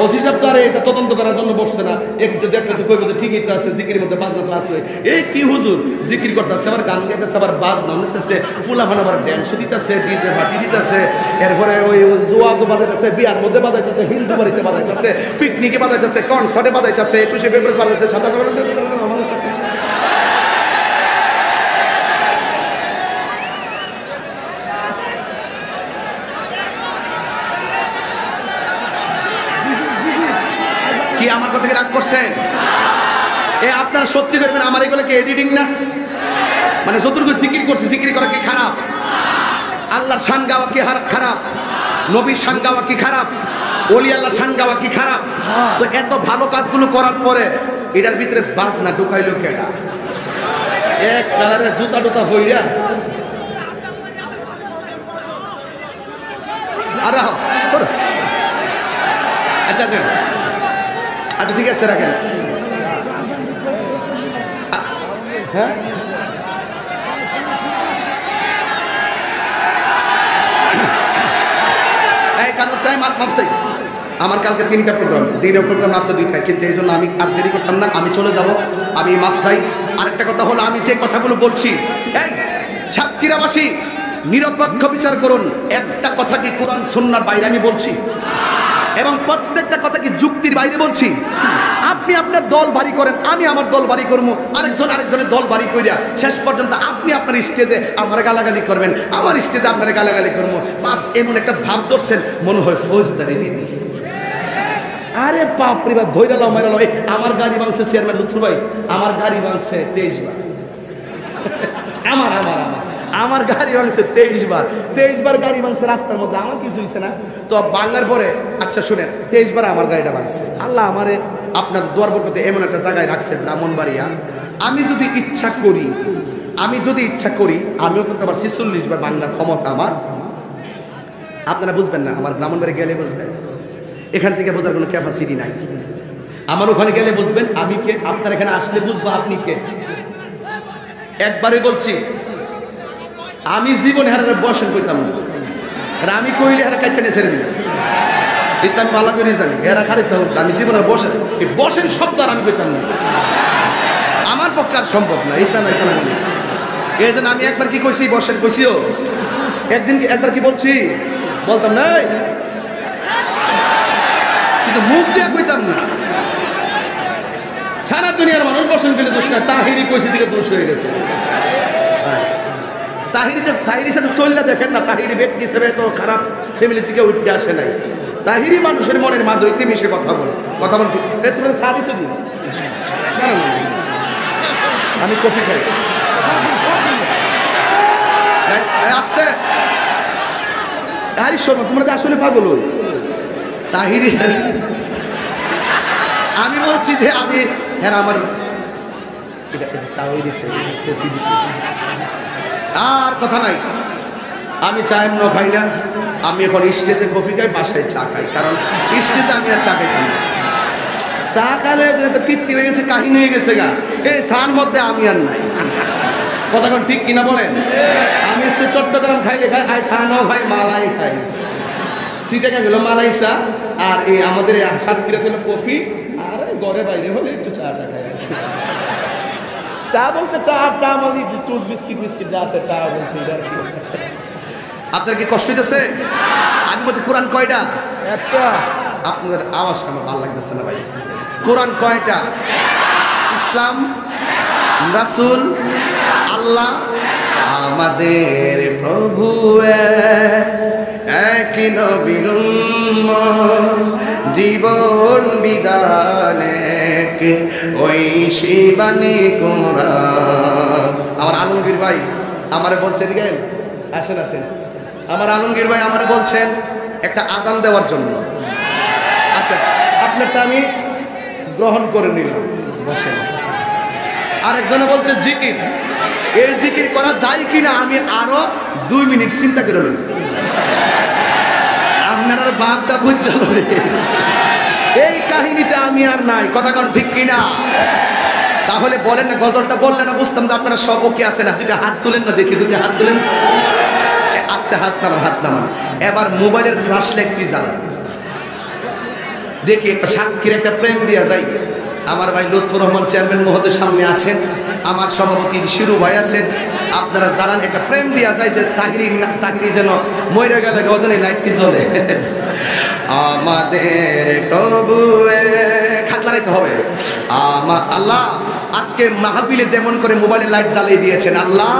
A: ওসি সাহেব তো আর এটা তদন্ত করার জন্য বসছে না, একটু দেখলে তো কইবো যে ঠিকই তো আছে, জিকির মধ্যে বাজনা তো আছে। এই কি হুজুর জিকির করতেছে, আবার গান গাইতেছে, আবার বাজনা নিতেছে, ফুলাফান আবার ড্যান্স দিতেছে, ডিজে পার্টি দিতেছে, এরপরে ওই জোয়াজও বাজাইতেছে, বিয়ার মধ্যে বাজাইতেছে, হিন্দু বাড়িতে বাজাইতেছে, পিকনিকে বাজাইতেছে, কনসার্টে বাজাইতেছে, 21শে ফেব্রুয়ারি বাজাইতেছে, 27 কি আমার কথা কি রাগ করছেন? এ আপনারা সত্যি করবেন, আমার এগুলো কি এডিটিং না? মানে যতটুকু জিকির করছি, জিকির করা কি খারাপ? আল্লাহর শান গাওয়া কি খারাপ? নবীর শান গাওয়া কি খারাপ? ওলি আল্লাহর শান গাওয়া কি খারাপ? তো এত ভালো কাজগুলো করার পরে এটার ভিতরে বাজনা ঢুকাইলো কেডা? এক কালারের জুতা টুতা ফইরা আরে আচ্ছা আচ্ছা ঠিক আছে রাখেন। হ্যাঁ আমার কালকে 3টা প্রোগ্রাম, দিনের প্রোগ্রাম রাত্রে 2টা, কিন্তু এই জন্য আমি আর দেরি করতাম না, আমি চলে যাব, আমি মাপ চাই। আরেকটা কথা হলো, আমি যে কথাগুলো বলছি, এই সাতক্ষীরাবাসী নিরপেক্ষ বিচার করুন, একটা কথা কি কোরআন সুন্নাহর বাইরে আমি বলছি? এবং প্রত্যেকটা কথা কি যুক্তির বাইরে বলছি? আপনি আপনার দল বাড়ি করেন, আমি আমার দল বাড়ি করবো, আরেকজন আরেকজনের দল বাড়ি করিয়া শেষ পর্যন্ত আপনি আপনার স্টেজে আমার গালাগালি করবেন, আমার স্টেজে আপনার গালাগালি করবো, বাস এমন একটা ভাব ধরছেন মনে হয় ফৌজদারি বিধি। আরে বাপরে বাপ, ধৈর্য লাও মাইরা লাও। আমার গাড়ি ভাঙছে চেয়ারম্যান লুৎফর ভাই, আমার গাড়ি ভাঙছে 23 বার। আমার আমার আমার আমার গাড়ি ভাঙছে 23 বার, 23 বার গাড়ি ভাঙছে রাস্তার মধ্যে, আমার কিছু হয়েছে না তো ভাঙার পরে। আচ্ছা শুনেন, 23 বার আমার গাড়িটা ভাঙছে, আল্লাহ আমারে আপনাদের দোয়ার বরকতে এমন একটা জায়গায় রাখছে ব্রাহ্মণবাড়িয়া, আমি যদি ইচ্ছা করি, আমিও কিন্তু আবার 46 বার ভাঙার ক্ষমতা আমার। আপনারা বুঝবেন না, আমার ব্রাহ্মণবাড়ি গেলে বুঝবেন, এখান থেকে বোঝার কোনো ক্যাপাসিটি নাই। আমার ওখানে গেলে বুঝবেন আমি কে, আপনার এখানে আসলে বুঝবো আপনি কে। একবারে বলছি, আমি জীবনে হারারে বসেন কইতাম না, আর আমি কইলে হারা কাইতে ছেড়ে দিলাম, এটা আমি ভালো করে জানি। এরা খারিতে আমি জীবনে বসেন, এই বসেন শব্দ আর আমি কইতাম না, আমার পক্ষে আর সম্ভব না। এটা না এটা মনে, এই জন্য আমি একবার কি কইছি, বসেন কইছিও, একবার কি বলছি, বলতাম না, কিন্তু মুখ দিয়ে কইতাম না। সারা দুনিয়ার মানুষ বসেন পেলে দোষ না, তাহিরি কইছি দিকে দোষ হয়ে গেছে। তাহিরির সাথে চললে দেখেন না, তাহিরি ব্যক্তি হিসেবে তো খারাপ ফ্যামিলি থেকে উঠতে আসে নাই। তাহিরি মানুষের মনের মাধুরীতে মিশে কথা বলে তুমি সাদিস দিন, আমি কফি খাই আসতে। আরে শোনো, তোমরা আসলে পাগল হই। তাহিরি আমি বলছি যে আমি হ্যাঁ আমার চাওয়াই দিছে, আর কথা নাই, আমি চা এমন খাই না, আমি এখন স্টেজে কফি খাই, বাসায় চা খাই, কারণ স্টেজে আমি আর চা খাই না। চা খালে তো কীর্তি হয়ে গেছে, কাহিনী হয়ে গেছে গা, এই চার মধ্যে আমি আর নাই। কথা কোন ঠিক কিনা বলেন? আমি চট্টগ্রাম খাইলে খাই, আই চা নাও খাই, মালাই খাই, চিটাগাং হলো মালাইসা, আর এই আমাদের সাতক্ষীরা হলো কফি, আর ঘরে বাইরে হলে একটু চাটা খায়। চা বলতে চা মানে চুজ বিস্কিট যা আছে তা বলতে। আপনার কি কষ্ট হইতেছে? আমি বলছি কোরআন কয়টা? একটা। আপনাদের আওয়াজটা আমার ভালো লাগতেছে না ভাই। কোরআন কয়টা? ইসলাম, রাসূল, আল্লাহ আমাদের প্রভু এক নবীর উম্মত, জীবন বিধান এক, ওই শিবানী কোরআন। আমার আলমগীর ভাই আমারে বলছে, দিকে আসেন আসেন, আমার আলমগীর ভাই আমারে বলছেন একটা আজান দেওয়ার জন্য। আচ্ছা, আপনারটা আমি গ্রহণ করে নিলাম, বসেন। আরেকজনে বলছে জিকির, এই জিকির করা যায় কিনা আমি আরো 2 মিনিট চিন্তা করে নিই। আপনার বাপটা বুঝতে হবে, এই কাহিনীতে আমি আর নাই, কথা কোন ঠিক কিনা? তাহলে বলেন না, গজলটা বললেন না বুঝতাম যে আপনারা সব ওকে আছে না। দুইটা হাত তুলেন না দেখি, দুইটা হাত তুলেন, আস্তে হাত নামান, হাত নামান। এবার মোবাইলের ফ্ল্যাশ লাইটটি জ্বালান, দেখি একটা সাক্ষীর একটা প্রেম দেওয়া যায়। আমার ভাই লুৎফর রহমান চেয়ারম্যান মহোদয় সামনে আছেন, আমার সভাপতি শিরু ভাই আছেন, আপনারা জানান একটা প্রেম দেওয়া যায় যে তাহিরি যেন মরে গেলে গজনে লাইটটি জ্বলে। আমাদের প্রভু খাতলাইতে হবে। আল্লাহ আজকে মাহফিলে যেমন করে মোবাইলে লাইট জ্বালিয়ে দিয়েছেন, আল্লাহ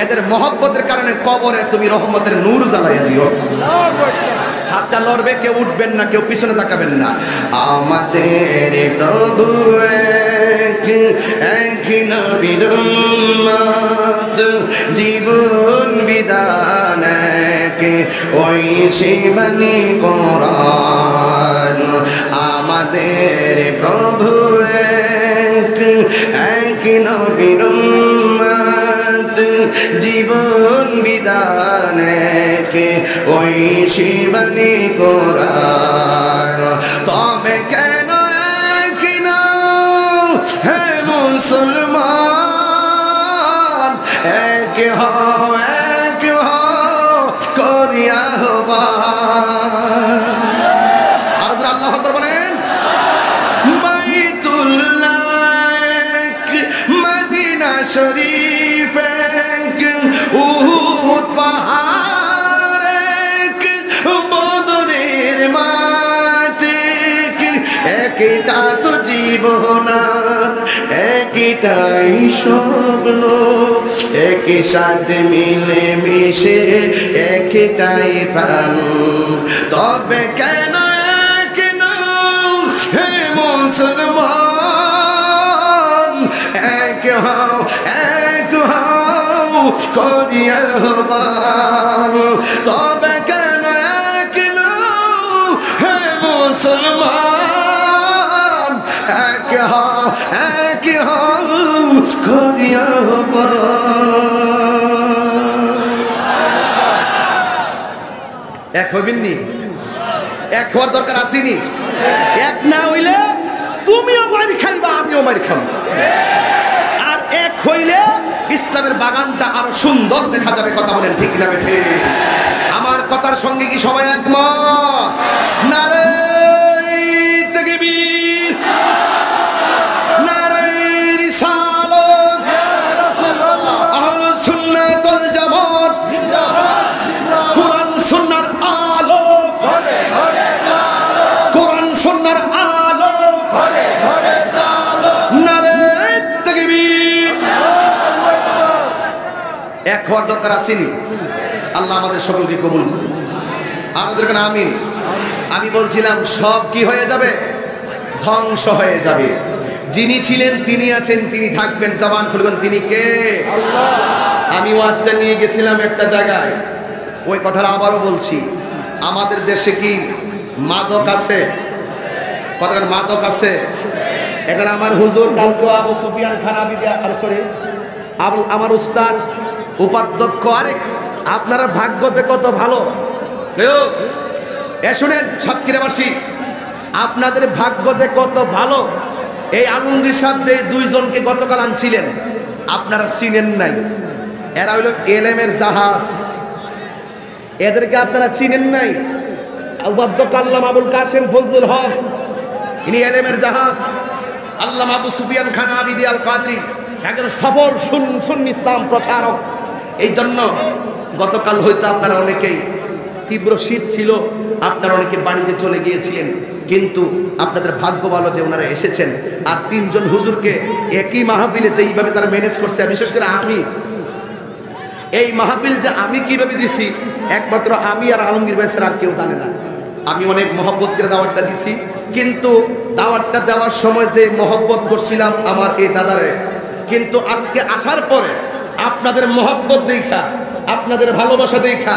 A: এদের মহব্বতের কারণে কবরে তুমি রহমতের নূর জ্বালাইয়া দিও। হাতটা লড়বে, কেউ উঠবেন না, কেউ পিছনে তাকাবেন না। আমাদের প্রভু এক নবীর উম্মত, জীবন বিধান এক, ওই শিবানী কোরআন। আমাদের প্রভু এক নবীর উম্মত, জীবন বিধান এক, ওই শিবানী কোরআন। তবে কেন এক নাও হে মুসলমান, এক হও করিয়া আহ্বান। আর আল্লাহু আকবার বলেন। বাইতুল্লাহ মদিনা শরীফ এক, উহুদ পাহাড় এক, বদরের মাঠ এক, একটা তো জীবন একটাই স্বপ্ন, একই সাথে মিলে মিশে একটাই প্রাণ। তবে কেন এক নও হে মুসলমান, এক হও করিয়া আহ্বান। তবে কেন এক নও হে মুসলমান, এক হও করিয়া আহ্বান। এক হইবেননি? এক হওয়ার দরকার আসেনি? এক না হইলে তুমিও মার খাইবা, আমিও মার খাবো। আর এক হইলে ইসলামের বাগানটা আরো সুন্দর দেখা যাবে। কথা বলেন ঠিক না বেঠে? আমার কথার সঙ্গে কি সবাই একমত? নারে তাকবীর, নারে রিসালাত, আহলুস সুন্নাত ওয়াল জামাত জিন্দাবাদ, কোরআন সুন্নাহর আলো ঘরে ঘরে আলো, কোরআন সুন্নাহর আলো ঘরে ঘরে আলো, নারে তাকবীর। এক হওয়ার দরকার আসেনি? আল্লাহ আমাদের সকলকে কবুল করুন। আর ওদের আমিন। আমি বলছিলাম সব কি হয়ে যাবে? ধ্বংস হয়ে যাবে। যিনি ছিলেন তিনি আছেন, তিনি থাকবেন। জবান খুলবেন, তিনি কে? আল্লাহ। আমি ওয়াজটা নিয়ে গেছিলাম একটা জায়গায়, ওই কথাটা আবারও বলছি। আমাদের দেশে কি মাদক আছে? কথা মাদক আছে? এখন আমার হুজুর কালকে আবু সুফিয়ান খান আমার উস্তাদ উপাধ্যক্ষ, আরেক আপনারা ভাগ্য যে কত ভালো। শুনেন সাতক্ষীরাবাসী, আপনাদের ভাগ্য যে কত ভালো। এই আলমগীর সাহেব যে 2 জনকে গতকাল আনছিলেন, আপনারা চিনেন নাই। এরা হইল এলেমের জাহাজ, এদেরকে আপনারা চিনেন নাই। অধ্যক্ষ আল্লামা আবুল কাসেম ফজলুল হক, ইনি এলেমের জাহাজ। আল্লামা আবু সুফিয়ান খান আবিদি আল কাদরি একজন সফল সুন্নি ইসলাম প্রচারক। এই জন্য গতকাল হয়তো আপনারা অনেকেই, তীব্র শীত ছিল, আপনারা অনেকে বাড়িতে চলে গিয়েছিলেন, কিন্তু আপনাদের ভাগ্য ভালো যে ওনারা এসেছেন। আর 3 জন হুজুরকে একই মাহফিলে যে এইভাবে তারা ম্যানেজ করছে, বিশেষ করে আমি এই মাহফিল যে আমি কিভাবে দিছি, একমাত্র আমি আর আলমগীর ভাই স্যার আর কেউ জানে না। আমি অনেক মহব্বত করে দাওয়াতটা দিছি, কিন্তু দাওয়াতটা দেওয়ার সময় যে মহব্বত করছিলাম আমার এই দাদারে, কিন্তু আজকে আসার পরে আপনাদের মহব্বত দেখা, আপনাদের ভালোবাসা দেখা,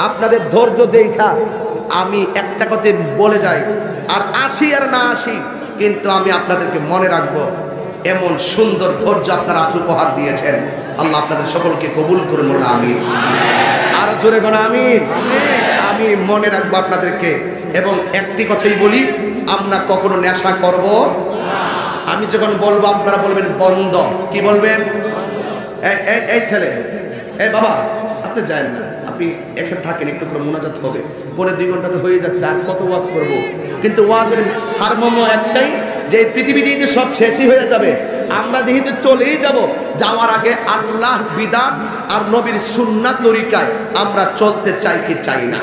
A: আপনাদের ধৈর্য দেখা আমি একটা কথা বলে যাই, আর আসি আর না আসি, কিন্তু আমি আপনাদেরকে মনে রাখবো। এমন সুন্দর ধৈর্য আপনারা আজ উপহার দিয়েছেন, আল্লাহ আপনাদের সকলকে কবুল করুন। আমিন। আর জোরে বলো আমিন। আমি মনে রাখবো আপনাদেরকে। এবং একটি কথাই বলি, আমরা কখনো নেশা করব। আমি যখন বলবো আপনারা বলবেন বন্ধ। কি বলবেন? এই ছেলে, এই বাবা, আপনি যান না, আপনি এখানে থাকেন, একটু করে মোনাজাত হবে, পরে 2 ঘন্টা তো হয়ে যাচ্ছে, আর কত ওয়াজ করবো? কিন্তু ওয়াজের সারমর্ম একটাই, যে পৃথিবীতে যে সব শেষই হয়ে যাবে, আমরা যেহেতু চলেই যাব, যাওয়ার আগে আল্লাহর বিধান আর নবীর সুন্নাত তরিকায় আমরা চলতে চাই কি চাই না?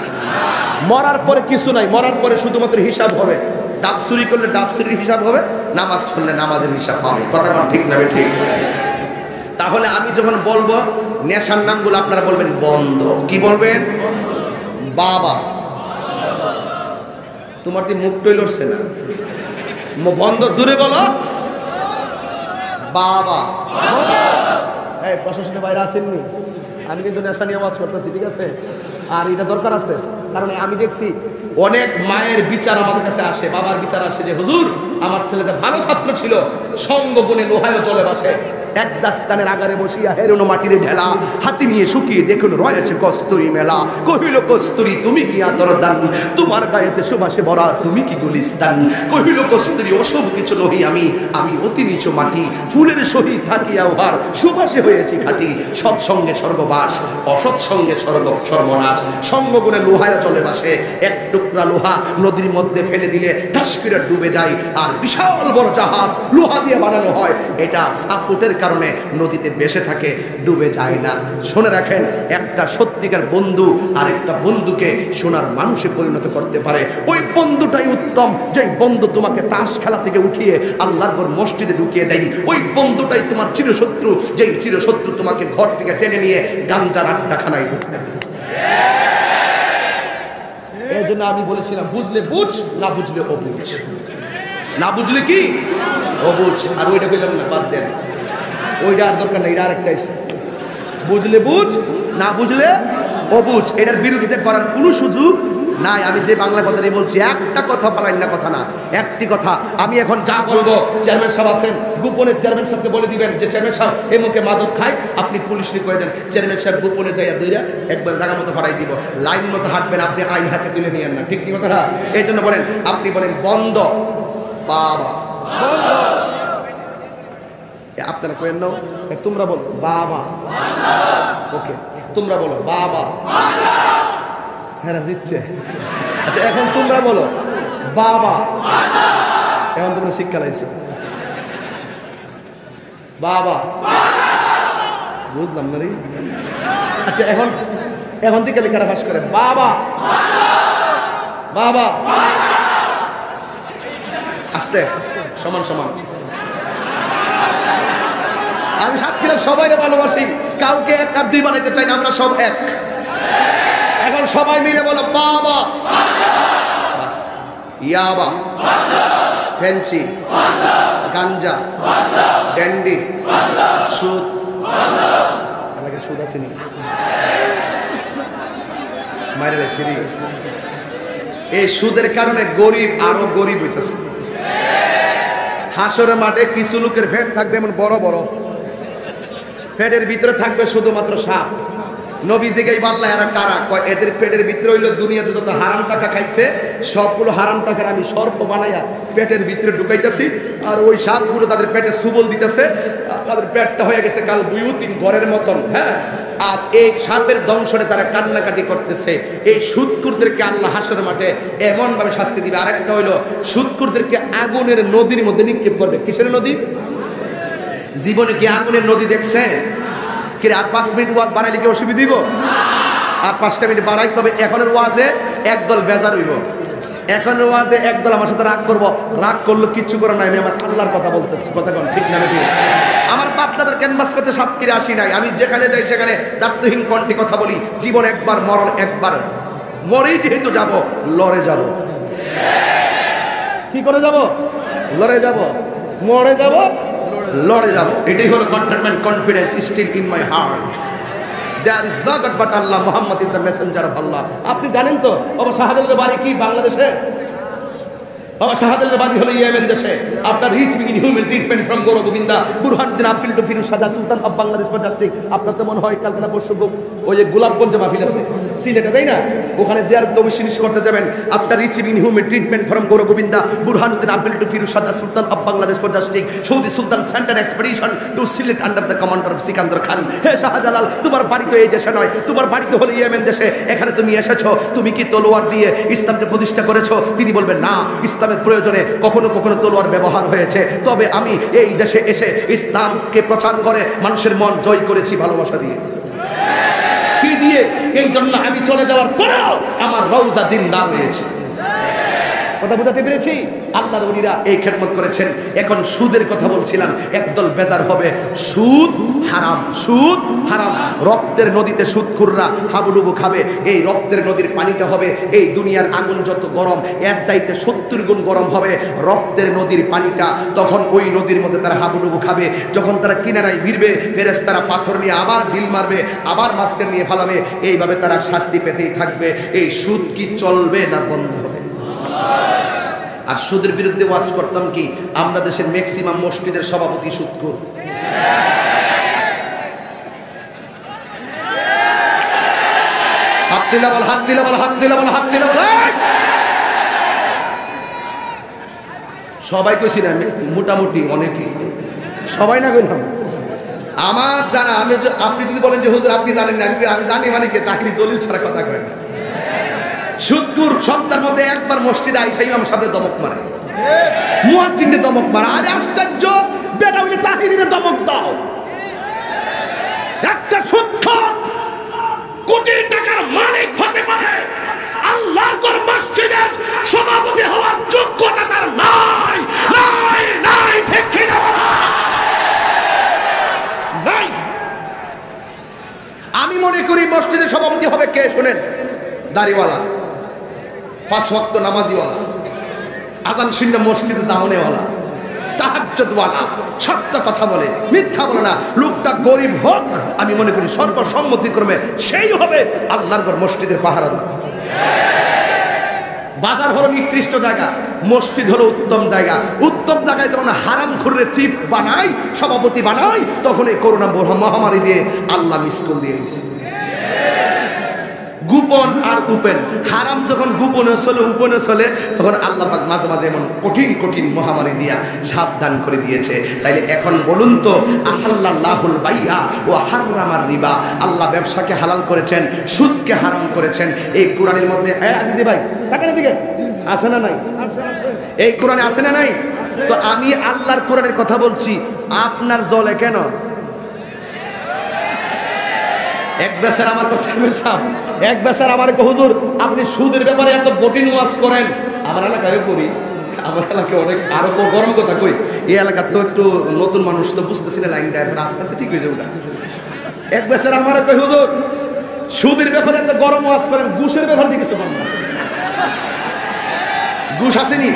A: মরার পরে কিছু নাই, মরার পরে শুধুমাত্র হিসাব হবে। ডাব চুরি করলে ডাব চুরির হিসাব হবে, নামাজ পড়লে নামাজের হিসাব হবে। কথা কোন ঠিক না ঠিক? তাহলে আমি যখন বলবো নেশার নামগুলো, আপনারা বলবেন বন্ধ। কি বলবেন? বাবা, তোমার কি মুখ টই লড়ছে না? বন্ধ, জোরে বলো বাবা। এই প্রশাসনের বাইরে আসেননি, আমি কিন্তু নেশা নিয়ে আওয়াজ করতেছি, ঠিক আছে? আর এটা দরকার আছে, কারণ আমি দেখছি অনেক মায়ের বিচার আমাদের কাছে আসে, বাবার বিচার আসে যে হুজুর আমার ছেলেটা ভালো ছাত্র ছিল, সঙ্গ গুণে লোহায় চলে বসে, এক দাস্তানের আগারে বসিয়া হেরুনো মাটিরে ঢেলা, হাতি নিয়ে শুকিয়ে দেখুন রয়েছে কস্তুরি মেলা। কহিল কস্তুরি তুমি কি আতর দান, তোমার গায়েতে সুবাসে ভরা তুমি কি গুলিস্তান। কহিল কস্তুরি ওসব কিছু নহি আমি, আমি অতি নিচু মাটি, ফুলের সহিত থাকিয়া উহার সুবাসে হয়েছি খাঁটি। সৎসঙ্গে স্বর্গবাস, অসৎ সঙ্গে সর্বনাশ। সঙ্গগুণে লোহায় চলে বাসে, এক টুকরা লোহা নদীর মধ্যে ফেলে দিলে ঠাস করে ডুবে যায়। আর বিশাল বড় জাহাজ লোহা দিয়ে বানানো হয়, এটা সাপোর্টের কারণে নদীতে ভেসে থাকে, ডুবে যায় না। শুনে রাখেন, একটা সত্যিকার বন্ধু আর একটা বন্ধুকে সোনার মানুষে পরিণত করতে পারে। ওই বন্ধুটাই উত্তম, যে বন্ধু তোমাকে তাস খেলা থেকে উঠিয়ে আল্লাহর ঘর মসজিদে ঢুকিয়ে দেয়। ওই বন্ধুটাই তোমার চিরশত্রু, যেই চিরশত্রু তোমাকে ঘর থেকে টেনে নিয়ে গাঞ্জার আড্ডাখানায় ঢুকিয়ে দেয়। এই জন্য আমি বলেছিলাম, বুঝলে বুঝ, না বুঝলে অবুঝ। না বুঝলে কি অবুঝ। আর ওইটা বললাম না, বাদ দেন, ওইটা আর দরকার নেই, এটা আর একটা এসে বুঝলে বুঝ, না বুঝলে অবুঝ। এটার বিরোধিতা করার কোনো সুযোগ নাই। আমি যে বাংলা কথাটাই বলছি, একটা কথা পালাই না, কথা না, একটি কথা। আমি এখন যা বলবো, চেয়ারম্যান সাহেব আছেন, গোপনে চেয়ারম্যান সাহেবকে বলে দিবেন যে চেয়ারম্যান সাহেব এই মুখে মাদক খায়, আপনি পুলিশকে করে দেন। চেয়ারম্যান সাহেব গোপনে যাইয়া দইরা একবার জায়গা মতো হারাই দিব, লাইন মতো হাঁটবেন, আপনি আইন হাতে তুলে নিয়েন না। ঠিক কি কথাটা? এই জন্য বলেন, আপনি বলেন বন্ধ বাবা, আপনারা কেন নাও, তোমরা বলো বাবা, ওকে তোমরা বলো বাবা, হ্যাঁ জিতছে। আচ্ছা এখন তোমরা বলো বাবা, এখন তোমরা শিক্ষা লাইছে বাবা, বুঝলাম না রে। আচ্ছা এখন এখন থেকে লেখাটা ফাঁস করে বাবা বাবা, আস্তে সমান সমান। আমি সাতক্ষীরার সবাই ভালোবাসি, কাউকে 1 আর 2 বানাইতে চাই না, আমরা সব এক। এখন সবাই মিলে বলো বাবা, বাস। ইয়াবা, ফেন্সি, গাঞ্জা, ড্যান্ডি, সুদ। এলাকায় সুদ আসেনি, মাইরে লাগছে। এই সুদের কারণে গরিব আরো গরিব হইতেছে। হাসরের মাঠে কিছু লোকের ফ্যাট থাকবে এমন বড় বড়, ফ্যাটের ভিতরে থাকবে শুধুমাত্র সাপ। নবী জিগাই বাল্লা এরা কারা? কয় এদের পেটের ভিতরে হইলো দুনিয়াতে যত হারাম টাকা খাইছে সবগুলো হারাম টাকার আমি সর্প বানাইয়া পেটের ভিতরে ঢুকাইতেছি, আর ওই সাপগুলো তাদের পেটে সুবল দিতেছে, তাদের পেটটা হয়ে গেছে কাল বুয়ুতিন ঘরের মতন। হ্যাঁ, আর এই সাপের দংশনে তারা কান্নাকাটি করতেছে। এই সুদখোরদেরকে আল্লাহ হাসরের মাঠে এমন ভাবে শাস্তি দিবে। আরেকটা হইলো সুদখোরদেরকে আগুনের নদীর মধ্যে নিক্ষেপ করবে। কিসের নদী? জীবনে কি আগুনের নদী দেখছেন? কি আর 5 মিনিট ওয়াজ বাড়াইলে কি অসুবিধা দিব? আর 5টা মিনিট বাড়াই, তবে এখনের ওয়াজে একদল বেজার হইব। এখনের ওয়াজে একদল আমার সাথে রাগ করবো। রাগ করলে কিচ্ছু করে নাই, আমি আমার আল্লাহর কথা বলতেছি। কথা কোন ঠিক না? আমার বাপ দাদার ক্যানভাস করতে সাতক্ষীরা আসি নাই। আমি যেখানে যাই সেখানে দায়িত্বহীন কণ্ঠে কথা বলি। জীবন একবার, মরণ একবার। মরেই যেহেতু যাব, লড়ে যাব। কি করে যাব? লড়ে যাব। মরে যাব, লড়ে যাব। এটাই হলো contentment, confidence still in my heart. There is no God but Allah. Muhammad is the messenger of Allah. আপনি জানেন তো বাবা শাহাদাতের বাড়ি কি বাংলাদেশে? বাবা শাহাদাতের বাড়ি হলো ইয়েমেন দেশে। আপনার rich begin human treatment from Gour Govinda Burhanuddin appeal to Firoz Shah sultan of Bangladesh for justice. আপনার তো মনে হয় কালকে না পরশু ওই যে গোলাপগঞ্জে মাহফিল আছে সিলেটে, তাই না? ওখানে জিয়ারত তবিশিনিস করতে যাবেন। আপনার rich begin human treatment from Gour Govinda Burhanuddin appeal to Firoz Shah sultan of Bangladesh for justice. Saudi sultan center expedition to Sylhet under the commander of Sikandar Khan. হে শাহজালাল, তোমার বাড়ি তো এই দেশে নয়, তোমার বাড়ি তো হলো ইয়েমেন দেশে। এখানে তুমি এসেছো, তুমি কি তলোয়ার দিয়ে ইসলামকে প্রতিষ্ঠা করেছো? তিনি বলবেন না, ইসলামের প্রয়োজনে কখনো কখনো তলোয়ার ব্যবহার হয়েছে, তবে আমি এই দেশে এসে ইসলামকে প্রচার করে মানুষের মন জয় করেছি ভালোবাসা দিয়ে। কি দিয়ে? এই জন্য আমি চলে যাওয়ার পরেও আমার রওজা জিন্দা হয়েছে। কথা বুঝাতে পেরেছি? আল্লাহর ওলিরা এই খেদমত করেছেন। এখন সুদের কথা বলছিলাম। একদল বেজার হবে, সুদ হারাম, সুদ হারাম। রক্তের নদীতে সুদখোররা হাবুডুবু খাবে। এই রক্তের নদীর পানিটা হবে এই দুনিয়ার আগুন যত গরম, এর চাইতে 70 গুণ গরম হবে রক্তের নদীর পানিটা। তখন ওই নদীর মধ্যে তারা হাবুডুবু খাবে। যখন তারা কিনারায় ভিড়বে, ফেরেশতারা পাথর নিয়ে আবার ঢিল মারবে, আবার মাছকে নিয়ে ফালাবে। এইভাবে তারা শাস্তি পেতেই থাকবে। এই সুদ কি চলবে না বন্ধ হবে? আর সুদের বিরুদ্ধে ওয়াজ করতাম কি? আমরা দেশের ম্যাক্সিমাম মসজিদের সভাপতি সুদখোর। হাত দিলা বল, হাত দিলা বল, হাত দিলা বল, হাত দিলা বল। সবাই কইছি না, মোটামুটি অনেকে, সবাই না কইলাম। আমার জানা, আপনি যদি বলেন যে হুজুর আপনি জানেন না, আমি জানি মানে কি? তাহিরি দলিল ছাড়া কথা কয় না। সুদখোর সপ্তাহের মধ্যে একবার মসজিদে আইসা ইমাম সাহেবের দমক মারে, মুয়াজ্জিনকে দমক মারে। আরে আশ্চর্য, বেটা ওই তাহিরিরে দমক দাও। একটা সুদখোর কোটি টাকার মালিক হতে পারে, আল্লাহর মসজিদের সভাপতি হওয়ার যোগ্যতা তার নাই, নাই, নাই। ঠিক কি না? নাই। আমি মনে করি মসজিদের সভাপতি হবে কে? শুনেন, দাড়িওয়ালা, 5 ওয়াক্ত নামাজিওয়ালা, আজান শুনে মসজিদে যাওনেওয়ালা, তাহাজ্জুদওয়ালা, সত্য কথা বলে, মিথ্যা বলে না। লোকটা গরিব হোক, আমি মনে করি সর্বসম্মতিক্রমে সেই হবে আল্লাহর ঘর মসজিদের পাহারাদার। বাজার হলো নিকৃষ্ট জায়গা, মসজিদ হলো উত্তম জায়গা। উত্তম জায়গায় যখন হারাম খুররে চিফ বানাই, সভাপতি বানাই, তখন এই করোনা মহামারী দিয়ে আল্লাহ মিসকল দিয়ে দিয়েছে। গোপন আর উপেন, হারাম যখন গোপনে চলে, উপনে চলে, তখন আল্লাহ পাক মাঝে মাঝে এমন কঠিন কঠিন মহামারী দিয়া সাবধান করে দিয়েছে। তাইলে এখন বলুন তো, আহাল্লাহুল বাইআ ওয়া হারামার রিবা, আল্লাহ ব্যবসাকে হালাল করেছেন, সুদকে হারাম করেছেন। এই কোরআনের মধ্যে আজিজি ভাই তাকান এদিকে, আছে না নাই? এই কোরআনে আছে না নাই? তো আমি আল্লাহর কোরআনের কথা বলছি, আপনার জলে কেন? এক বেচার আমার এক বেচার আমার হুজুর আপনি সুদের ব্যাপারে এত কঠিন ওয়াজ করেন। আমার এলাকায় করি, আমার এলাকায় অনেক আরো গরম কথা কই। এই এলাকার তো একটু নতুন মানুষ, তো বুঝতেছি না লাইনটা, আস্তে আস্তে ঠিক হয়ে যাবে। এক বেচার আমার কই হুজুর সুদের ব্যাপারে এত গরম ওয়াজ করেন, ঘুষের ব্যাপারে দিয়ে কিছু বলেন না। ঘুষ আসেনি?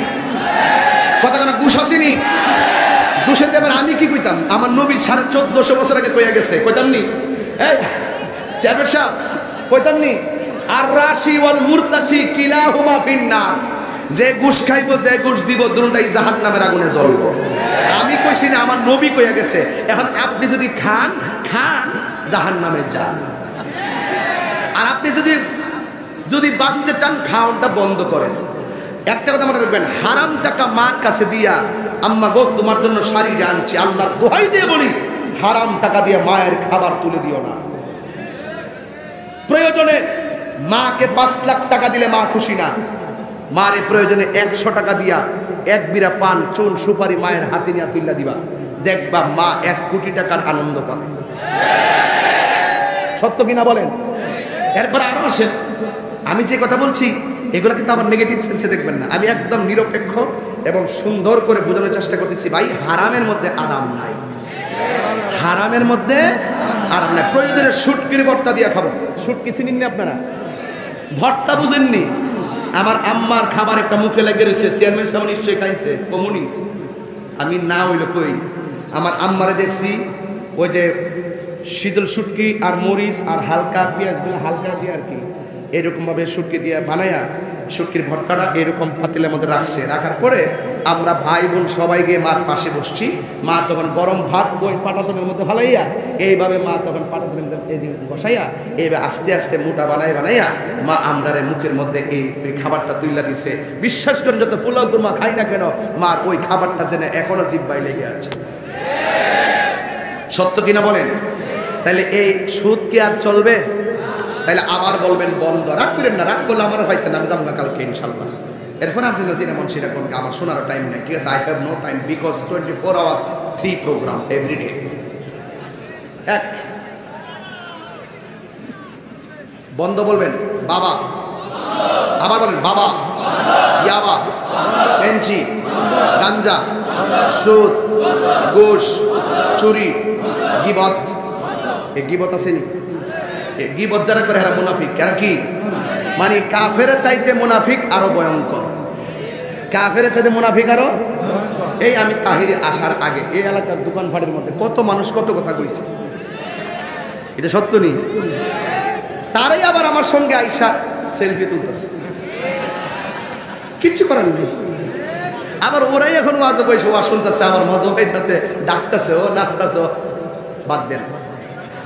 A: কথা কেন? ঘুষ আসেনি? ঘুষের ব্যাপারে আমি কি কইতাম? আমার নবী 1450 বছর আগে কইয়া গেছে, কইতাম নি? এই চেয়ারম্যান সাহেব কইতাম নি? আর রাশি ওয়াল মুরতাশি কিলাহুমা ফিন্নার। যে ঘুষ খাইব, যে ঘুষ দিব, দুটোটাই জাহান্নামের আগুনে জ্বলবো। আমি কইছি না, আমার নবী কইয়া গেছে। এখন আপনি যদি খান খান, জাহান্নামে যান। আর আপনি যদি বাঁচতে চান, খাওয়াটা বন্ধ করেন। একটা কথা মনে রাখবেন, হারাম টাকা মার কাছে দিয়া, আম্মা গো তোমার জন্য শাড়ি আনছি, আল্লাহর দোহাই দিয়ে বলি, হারাম টাকা দিয়ে মায়ের খাবার তুলে দিও না। প্রয়োজনে মাকে 5 লাখ টাকা দিলে মা খুশি না, মারে প্রয়োজনে 100 টাকা দিয়া 1 বিড়া পান চুন সুপারি মায়ের হাতে নিয়ে তুইলা দিবা, দেখবা মা 1 কোটি টাকার আনন্দ পাবে। সত্য কিনা বলেন? এরপর আরো আসেন, আমি যে কথা বলছি এগুলো কিন্তু আমার নেগেটিভ সেন্সে দেখবেন না, আমি একদম নিরপেক্ষ এবং সুন্দর করে বোঝানোর চেষ্টা করতেছি। ভাই হারামের মধ্যে আরাম নাই, হারামের মধ্যে আরাম নাই। প্রয়োজনে শুটকির ভর্তা দিয়ে খাবো। শুটকি চিনেন না আপনারা? ভর্তা বুঝেননি? আমার আম্মার খাবার একটা মুখে লেগে রয়েছে, চেয়ারম্যান সাহেব নিশ্চয়ই খাইছে কমুনি, আমি না হইল কই। আমার আম্মারে দেখছি ওই যে শীতল শুটকি আর মরিচ আর হালকা পেঁয়াজগুলো হালকা দিয়ে আর কি এরকমভাবে শুটকি দিয়ে বানায়া শুটকির ভর্তাটা এরকম পাতিলের মধ্যে রাখছে। রাখার পরে আমরা ভাই বোন সবাই গিয়ে মার পাশে বসছি। মা তখন গরম ভাত ওই পাটাতনের মধ্যে ফালাইয়া এইভাবে মা তখন পাটাতনের মধ্যে বসাইয়া এইভাবে আস্তে আস্তে মোটা বানাইয়া মা আমরারে মুখের মধ্যে এই খাবারটা তুইলা দিছে। বিশ্বাস করেন যত পোলাও মা খাই না কেন, মার ওই খাবারটা যেন এখনো জিহ্বায় লেগে আছে। সত্য কিনা বলেন? তাহলে এই সুদ কি আর চলবে? তাহলে আবার বলবেন বন্ধ। রাগ করেন না, রাগ করলে আমার হয়তো না, আমি যাবো না কালকে ইনশাল্লাহ। এরপর আপনি নাজির এমন সেটা কোন আমার শোনার টাইম নেই, ঠিক আছে? I have no time because 24 hours 3 programme every day. এক বন্ধ বলবেন বাবা, আবার বলেন বাবা, ইয়াবা, পেঞ্চি, গাঞ্জা, সুদ, ঘুষ, চুরি, গীবত। এই গীবত আসেনি? গীবত যারা করে এরা মুনাফিক। এরা কি? মানে কাফের চাইতে মুনাফিক আরো ভয়ঙ্কর, কাফের চাইতে মুনাফিক আরো। এই আমি তাহিরে আসার আগে এই এলাকার দোকানপাটের মধ্যে কত মানুষ কত কথা কইছে, এটা সত্য নেই? তারাই আবার আমার সঙ্গে আইসা সেলফি তুলতেছে, কিচ্ছু করার নেই। আবার ওরাই এখন ওয়াজে বসে ওয়াজ শুনতেছে, আমার মজা পাইতেছে, ডাকতেছে, ও নাচতেছে। বাদ দেন,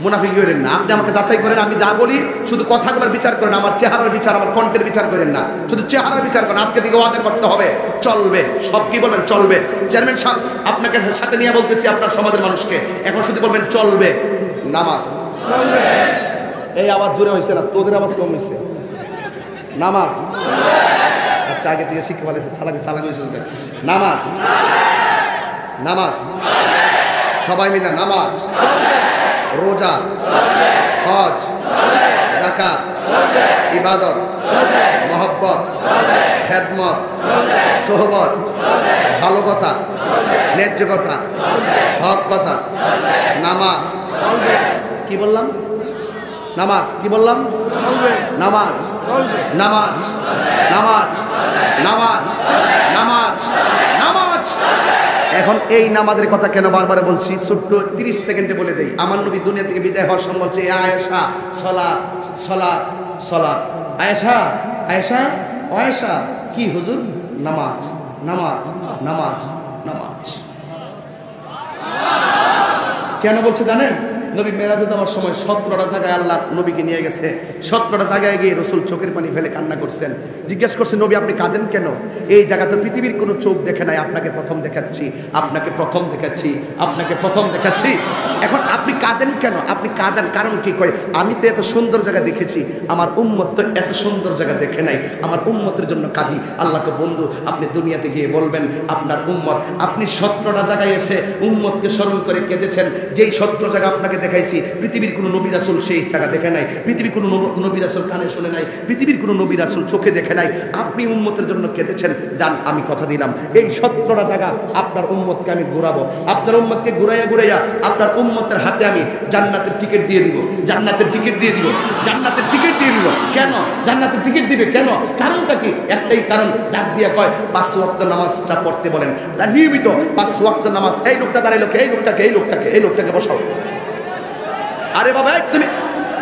A: মুনাফিক করেন না। আপনি আমাকে যাচাই করেন, আমি যা বলি শুধু কথাগুলোর বিচার করেন, আমার চেহারার বিচার, আমার কণ্ঠের বিচার করেন না, শুধু চেহারার বিচার করেন। আজকে থেকে ওয়াদা করতে হবে, চলবে সব। কি বলবেন? চলবে। চেয়ারম্যান সাহেব আপনাকে সাথে নিয়ে বলতেছি, আপনার সমাজের মানুষকে এখন শুধু বলবেন চলবে। নামাজ, এই আওয়াজ জোরে হয়েছে না, তোদের আওয়াজ কম হয়েছে। নামাজ, আচ্ছা আগে থেকে শিক্ষা বলেছে, চালাকি হয়েছে। নামাজ, নামাজ, সবাই মিলে নামাজ, রোজা, হজ, যাকাত, ইবাদত, মহব্বত, খেদমত, সোহবত, ভালো কথা, ন্যায্য কথা, হক কথা, নামাজ। কি বললাম? নামাজ। কি বললাম? নামাজ, নামাজ, নামাজ, নামাজ, নামাজ, নামাজ। এখন এই নামাজের কথা কেন বারবার বলছি? ছোট্ট 30 সেকেন্ডে বলে দেই। আমার নবী দুনিয়া থেকে বিদায় হওয়ার সময় বলছে, আয়েশা সালাত সালাত সালাত। আয়েশা, আয়েশা, আয়েশা। কি হুজুর? নামাজ, নামাজ, নামাজ, নামাজ। কেন বলছে জানেন? নবী মেরাজে যাওয়ার সময় 17টা জায়গায় আল্লাহ নবীকে নিয়ে গেছে। 17টা জায়গায় গিয়ে রসুল চোখের পানি ফেলে কান্না করছেন। জিজ্ঞেস করছে, নবী আপনি কাঁদেন কেন? এই জায়গা তো পৃথিবীর কোনো চোখ দেখে নাই, আপনাকে প্রথম দেখাচ্ছি, আপনাকে প্রথম দেখাচ্ছি, আপনাকে প্রথম দেখাচ্ছি। এখন আপনি কাঁদেন কেন? আপনি কাঁদেন কারণ কি? কয় আমি তো এত সুন্দর জায়গা দেখেছি, আমার উম্মত তো এত সুন্দর জায়গা দেখে নাই, আমার উম্মতের জন্য কাঁদি। আল্লাহকে বন্ধু আপনি দুনিয়াতে গিয়ে বলবেন আপনার উম্মত, আপনি 17টা জায়গায় এসে উম্মতকে স্মরণ করে কেঁদেছেন। যেই 17 জায়গা আপনাকে দেখাইছি, পৃথিবীর কোনো নবী রাসূল সেই জায়গা দেখে নাই, পৃথিবীর কোনো নবী রাসূল কানে শুনে নাই, পৃথিবীর কোনো নবী রাসূল চোখে দেখে নাই। আপনি উম্মতের জন্য কেঁদেছেন। যান, আমি কথা দিলাম এই 17টা জায়গা আপনার উম্মতকে আমি ঘুরাবো। আপনার উম্মতকে ঘুরাইয়া ঘুরাইয়া আপনার উম্মতের হাতে আমি জান্নাতের টিকিট দিয়ে দিব, জান্নাতের টিকিট দিয়ে দিব, জান্নাতের টিকিট দিয়ে দিব। কেন জান্নাতের টিকিট দিবে? কেন? কারণটা কি? একটাই কারণ, ডাক দিয়া কয় 5 ওয়াক্ত নামাজটা পড়তে বলেন। তার নিয়মিত 5 ওয়াক্ত নামাজ। এই লোকটা দাঁড়াইলো, এই লোকটাকে, এই লোকটাকে, এই লোকটাকে বসাও। আরে বাবা তুমি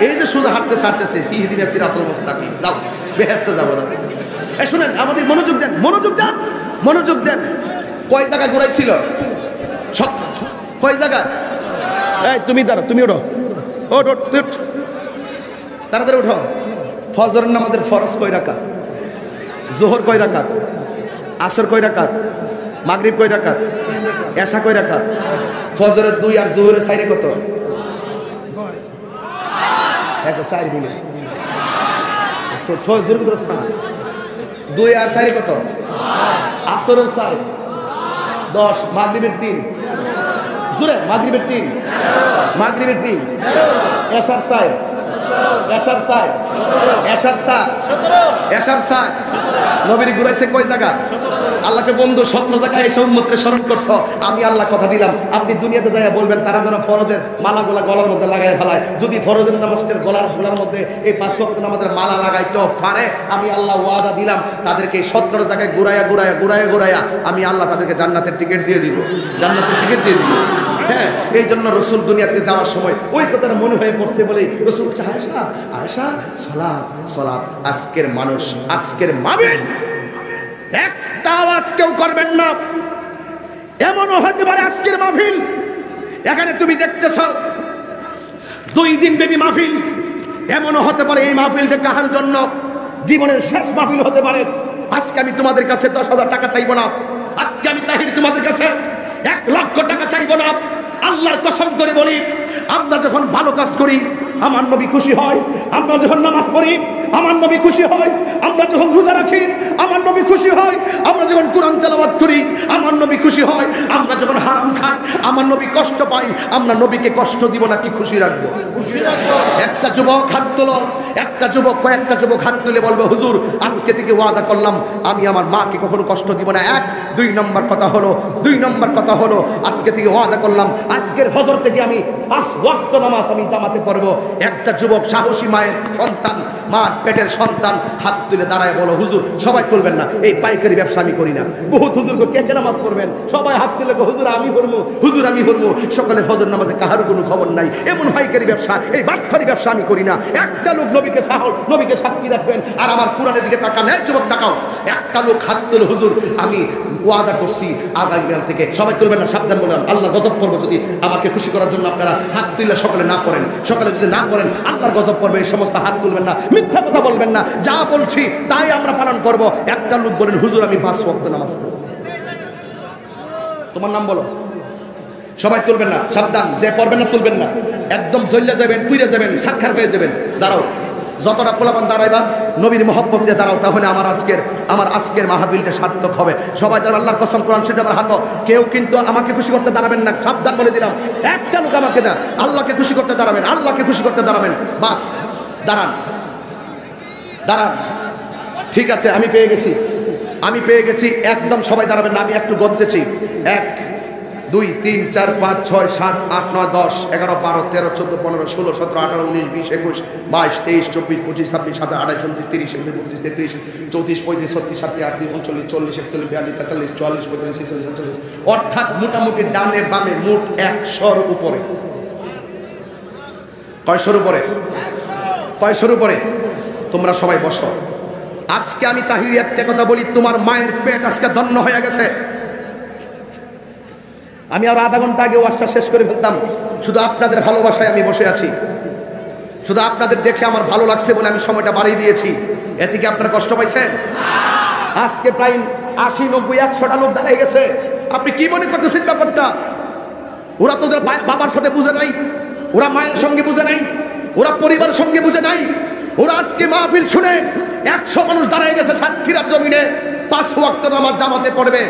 A: এই যে সোজা হাঁটতেছে, ইহদিনা সিরাতাল মুস্তাকিম, যাও বেহেশতে যাবো। যাও, এই শুনেন, আমাদের মনোযোগ দেন, মনোযোগ দেন, মনোযোগ দেন। কয় জায়গা ঘুরাইছিল? কয় জায়গা? এই তুমি দাঁড়াও, তুমি ওঠো, ওঠ, তাড়াতাড়ি ওঠো। ফজরের নামাজের ফরজ কয় রাকাত? জোহর কয় রাকাত? আসর কয় রাকাত? মাগরিব কয় রাকাত? এশা কয় রাকাত? ফজরের 2 আর জোহরের 4 কত? 4 মিলে আসর 6 জোরে করে না 2 আর 4 কত আসরের 4 10 মাগরিবের 3 জোরে মাগরিবের 3 মাগরিবের 3 এশার 4 এশার 4 এশার 4 17 এশার 4 নবীর ঘুরাইছে কয় জায়গা আল্লাহকে বন্ধু 17 জায়গায় এসে উম্মতরে স্মরণ করছো আমি আল্লাহ কথা দিলাম আপনি দুনিয়াতে যাইয়া বলবেন তারা যেন ফরজের মালাগুলা গলার মধ্যে লাগায় ফেলায় যদি ফরজের নামাজের গলার মধ্যে এই 5 ওয়াক্ত নামাজের মালা লাগাইতো পারে আমি আল্লাহ ওয়াদা দিলাম তাদেরকে 17 জায়গায় ঘুরাইয়া আমি আল্লাহ তাদেরকে জান্নাতের টিকিট দিয়ে দিব জান্নাতের টিকিট দিয়ে দিব হ্যাঁ এই জন্য রাসূল দুনিয়াতে যাওয়ার সময় ওই কথাটা মনে হয়ে পড়ছে বলে রাসূল বলছে আয়েশা সালাত সালাত আজকের মানুষ আজকের মাহফিল একটা আওয়াজ কেউ করবেন না এমনও হতে পারে আজকের মাহফিল এখানে তুমি দেখতেছ 2 দিন ব্যাপী মাহফিল এমনও হতে পারে এই মাহফিলটা কাহার জন্য জীবনের শেষ মাহফিল হতে পারে আজকে আমি তোমাদের কাছে 10,000 টাকা চাইবো না আজকে আমি তাহির তোমাদের কাছে 1 লক্ষ টাকা চাইবো না আল্লাহর কসম করে বলি আমরা যখন ভালো কাজ করি আমার নবী খুশি হয় আমরা যখন নামাজ পড়ি আমার নবী খুশি হয় আমরা যখন রোজা রাখি আমার নবী খুশি হয় আমরা যখন কোরআন তেলাওয়াত করি আমার নবী খুশি হয় আমরা যখন হারাম খাই আমার নবী কষ্ট পাই আমরা নবীকে কষ্ট দিব নাকি খুশি রাখবো একটা যুবক হাত তোলো কয়েকটা যুবক হাত তুলে বলবে হুজুর আজকে থেকে ওয়াদা করলাম আমি আমার মাকে কখনো কষ্ট দিব না 2 নম্বর কথা হলো আজকে থেকে ওয়াদা করলাম আজকের ফজর থেকে আমি 5 ওয়াক্ত নামাজ আমি জামাতে পড়বো একটা যুবক সাহসী মায়ের সন্তান মার পেটের সন্তান হাত তুলে দাঁড়ায় বলো হুজুর সবাই তুলবেন না এই পাইকারি ব্যবসা আমি করি না বহুত হুজুরকে কে নামাজ পড়বেন সবাই হাত তুলে হুজুর আমি পড়বো সকালে ফজর নামাজে কাহার কোনো খবর নাই এমন পাইকারি ব্যবসা এই বাটফারি ব্যবসা আমি করি না একটা লোক নবীকে সাক্ষী রাখবেন আর আমার কোরআনের দিকে তাকান এই যুবক তাকাও একটা লোক হাত তুলে হুজুর আমি ওয়াদা করছি আগামীকাল থেকে সবাই তুলবেন না সাবধান বললাম আল্লাহ গজব করবো যদি আমাকে খুশি করার জন্য আপনারা হাত তুললে সকালে যদি না করেন আল্লাহর গজব করবে এই সমস্ত হাত তুলবেন না মিথ্যা কথা বলবেন না যা বলছি তাই আমরা পালন করব একটা লোক বলেন হুজুর আমি 5 ওয়াক্ত নামাজ পড়ব তোমার নাম বলো সবাই তুলবেন না সাবধান যে পড়বেন না তুলবেন না একদম জ্বলে যাবেন পুড়ে যাবেন সাক্ষাৎ হয়ে যাবেন দাঁড়াও যতটা পোলাপান দাঁড়াইবা নবীর মহব্বত দিয়ে দাঁড়াও তাহলে আমার আজকের মাহফিলটা সার্থক হবে সবাই যারা আল্লাহর কসম কোরআন শরীফ আমার হাত কেউ কিন্তু আমাকে খুশি করতে দাঁড়াবেন না সাবধান বলে দিলাম একটা লোক আমাকে না আল্লাহকে খুশি করতে দাঁড়াবেন বাস দাঁড়ান ঠিক আছে আমি পেয়ে গেছি একদম সবাই দাঁড়াবেন না আমি একটু গন্তেছি 1 2 3 4 5 6 7 8 9 10 11 12 13 14 15 16 17 18 19 20 21 22 23 24 25 26 27 28 29 30 31 32 33 34 35 36 37 38 39 40 41 42 43 44 45 46 47 অর্থাৎ মোটামুটি ডানে বামে মোট 100 উপরে কয়শোর উপরে তোমরা সবাই বসো আজকে আমি তাহির একটা কথা বলি তোমার মায়ের পেট আজকে ধন্য হয়ে গেছে আমি আর আধা ঘন্টা আগে ওয়াজটা শেষ করে ফেলতাম শুধু আপনাদের ভালোবাসায় আমি বসে আছি শুধু আপনাদের দেখে আমার ভালো লাগছে বলে আমি সময়টা বাড়িয়ে দিয়েছি এতে কি আপনারা কষ্ট পাইছেন আজকে প্রায় 80 90 100টা লোক দাঁড়িয়ে গেছে আপনি কি মনে করতেছেন ব্যাপারটা ওরা তো ওদের বাবার সাথে বুঝে নাই ওরা মায়ের সঙ্গে বুঝে নাই ওরা পরিবারের সঙ্গে বুঝে নাই ওরা আজকে মাহফিল শুনে 100 মানুষ দাঁড়িয়ে গেছে সাতক্ষীরার জমিনে 5 ওয়াক্ত নামাজ জামাতে পড়বে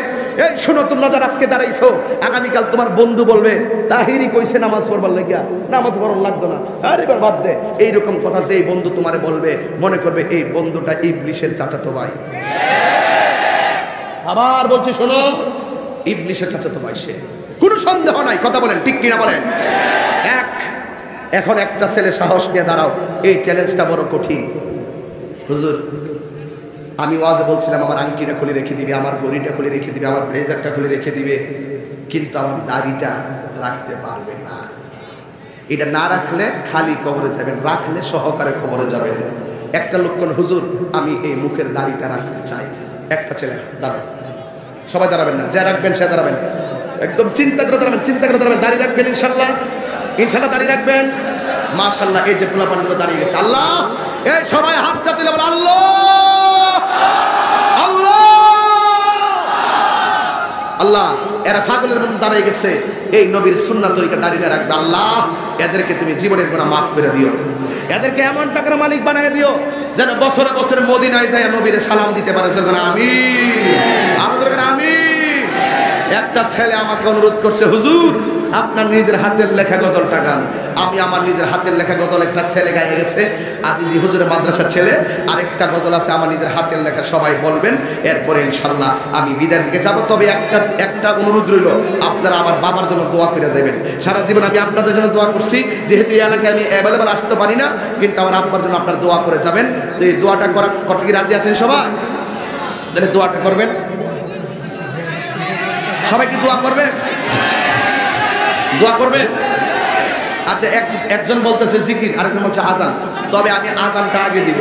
A: এই শোনো তোমরা যারা আজকে দাঁড়াইছো আগামীকাল তোমার বন্ধু বলবে তাহিরি কইছে নামাজ পড়বার লাগিয়া নামাজ পড়ার লাগতো না আরে এবার বাদ দে এইরকম কথা যে এই বন্ধু তোমারে বলবে মনে করবে এই বন্ধুটা ইবলিশের চাচাতো ভাই আবার বলছি শোনো ইবলিশের চাচাতো ভাই সে কোনো সন্দেহ নাই কথা বলেন ঠিক কিনা বলেন এখন একটা ছেলে সাহস নিয়ে দাঁড়াও এই চ্যালেঞ্জটা বড় কঠিন হুজুর আমি ওয়াজে বলছিলাম আমার আংটিটা খুলে রেখে দিবে আমার ঘড়িটা খুলে রেখে দিবে আমার ব্লেজারটা খুলে রেখে দিবে কিন্তু আমার দাড়িটা রাখতে পারবে না এটা না রাখলে খালি কবরে যাবেন রাখলে সহকারে কবরে যাবেন একটা লোক কোন হুজুর আমি এই মুখের দাড়িটা রাখতে চাই একটা ছেলে দাঁড়ান সবাই দাঁড়াবেন না যা রাখবেন সে দাঁড়াবেন একদম চিন্তা করে দাঁড়াবেন দাড়ি রাখবেন ইনশাল্লাহ দাড়ি রাখবেন মাশাআল্লাহ এই যে পোলাপানগুলো দাঁড়িয়ে গেছে আল্লাহ এই সবাই হাতটা তুলে বলেন আল্লাহ আল্লাহ এরা পাগলের মতো দাঁড়িয়ে গেছে এই নবীর সুন্নাত তরিকা দাঁড়িয়ে রাখবে আল্লাহ এদেরকে তুমি জীবনের গুনাহ মাফ করে দিও এদেরকে এমন টাকার মালিক বানিয়ে দিও যেন বছরে বছরে মদিনায় যায় নবীরে সালাম দিতে পারে। আমিন, আরো জোরে আমিন। একটা ছেলে আমাকে অনুরোধ করছে, হুজুর আপনার নিজের হাতের লেখা গজলটা গান। আমি আমার নিজের হাতের লেখা গজল একটা ছেলে গায়ে গেছে, আজিজি হুজুরের মাদ্রাসার ছেলে। আরেকটা গজল আছে আমার নিজের হাতের লেখা, সবাই বলবেন। এরপরে ইনশাল্লাহ আমি বিদায়ের দিকে যাব। তবে একটা অনুরোধ রইল, আপনারা আমার বাবার জন্য দোয়া করে যাবেন। সারা জীবন আমি আপনাদের জন্য দোয়া করছি, যেহেতু এই এলাকায় আমি অ্যাভেলেবল আসতে পারি না, কিন্তু আমার আব্বার জন্য আপনারা দোয়া করে যাবেন। তো এই দোয়াটা করতে কি রাজি আছেন সবাই? তাহলে দোয়াটা করবেন, সবাই কি দোয়া করবেন? দোয়া করবেন। আচ্ছা, একজন বলতেছে জিকির, আরেকজন বলছে আজান। তবে আমি আজানটা আগে দিব,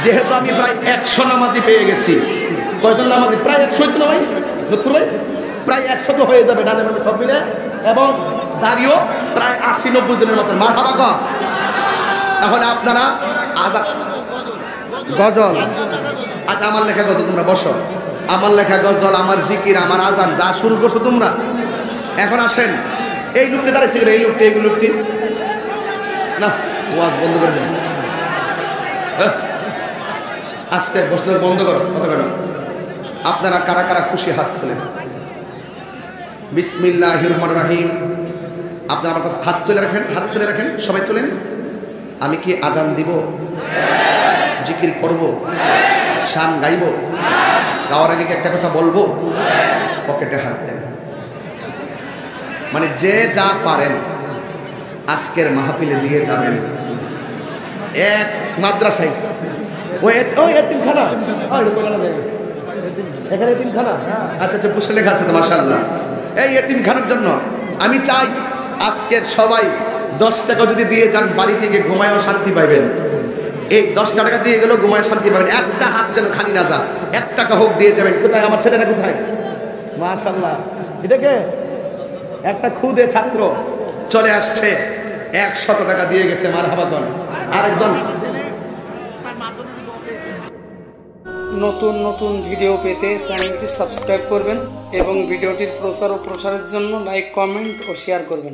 A: যেহেতু আমি প্রায় 100 নামাজি পেয়ে গেছি। কয়জন নামাজি? প্রায় 100 তো ভাই, ভাই প্রায় 100 তো হয়ে যাবে ডানে বামে সব মিলে, এবং দাঁড়িয়েও প্রায় 80-90 জনের মতন। মারহাবা কর। তাহলে আপনারা আজান গজল, আচ্ছা আমার লেখা গজল তোমরা বসো। আমার লেখা গজল, আমার জিকির, আমার আজান যা শুরু করছো তোমরা। এখন আসেন, এই লোকটি দাঁড়িয়েছে, এই লোকটি, এই লোকটি না, ওয়াজ বন্ধ করে দেন, আস্তে বসলে বন্ধ করো, কথা করো। আপনারা কারা কারা খুশি হাত তোলেন? বিসমিল্লাহির রহমানির রহিম। আপনারা আমার কথা হাত তুলে রাখেন, হাত তুলে রাখেন, সবাই তোলেন। আমি কি আজান দিব? জিকির করব? শান গাইব? গাওয়ার আগে কি একটা কথা বলবো? পকেটে হাত দেন। মানে যে যা পারেন আজকের মাহফিলে দিয়ে যাবেন। এক মাদ্রাসায় ওই এতিমখানা, এখানে এতিমখানা, আচ্ছা আচ্ছা পুষে লেখা আছে তো, মাশাআল্লাহ। এই এতিমখানার জন্য আমি চাই আজকের সবাই 10 টাকা যদি দিয়ে যান, বাড়ি থেকে ঘুমায়ও শান্তি পাইবেন। এই 10 টাকা দিয়ে গেলেও ঘুমায় শান্তি পাবেন। একটা হাত যেন খালি না যা, 1 টাকা হোক দিয়ে যাবেন। কোথায় আমার ছেলেরা, কোথায়? মাশাআল্লাহ, এটাকে একটা খুদে ছাত্র চলে আসছে, 100 টাকা দিয়ে গেছে। মারহাবা কর। আরেকজন
B: নতুন নতুন ভিডিও পেতে চ্যানেলটি সাবস্ক্রাইব করবেন এবং ভিডিওটির প্রচার ও প্রসারের জন্য লাইক, কমেন্ট ও শেয়ার করবেন।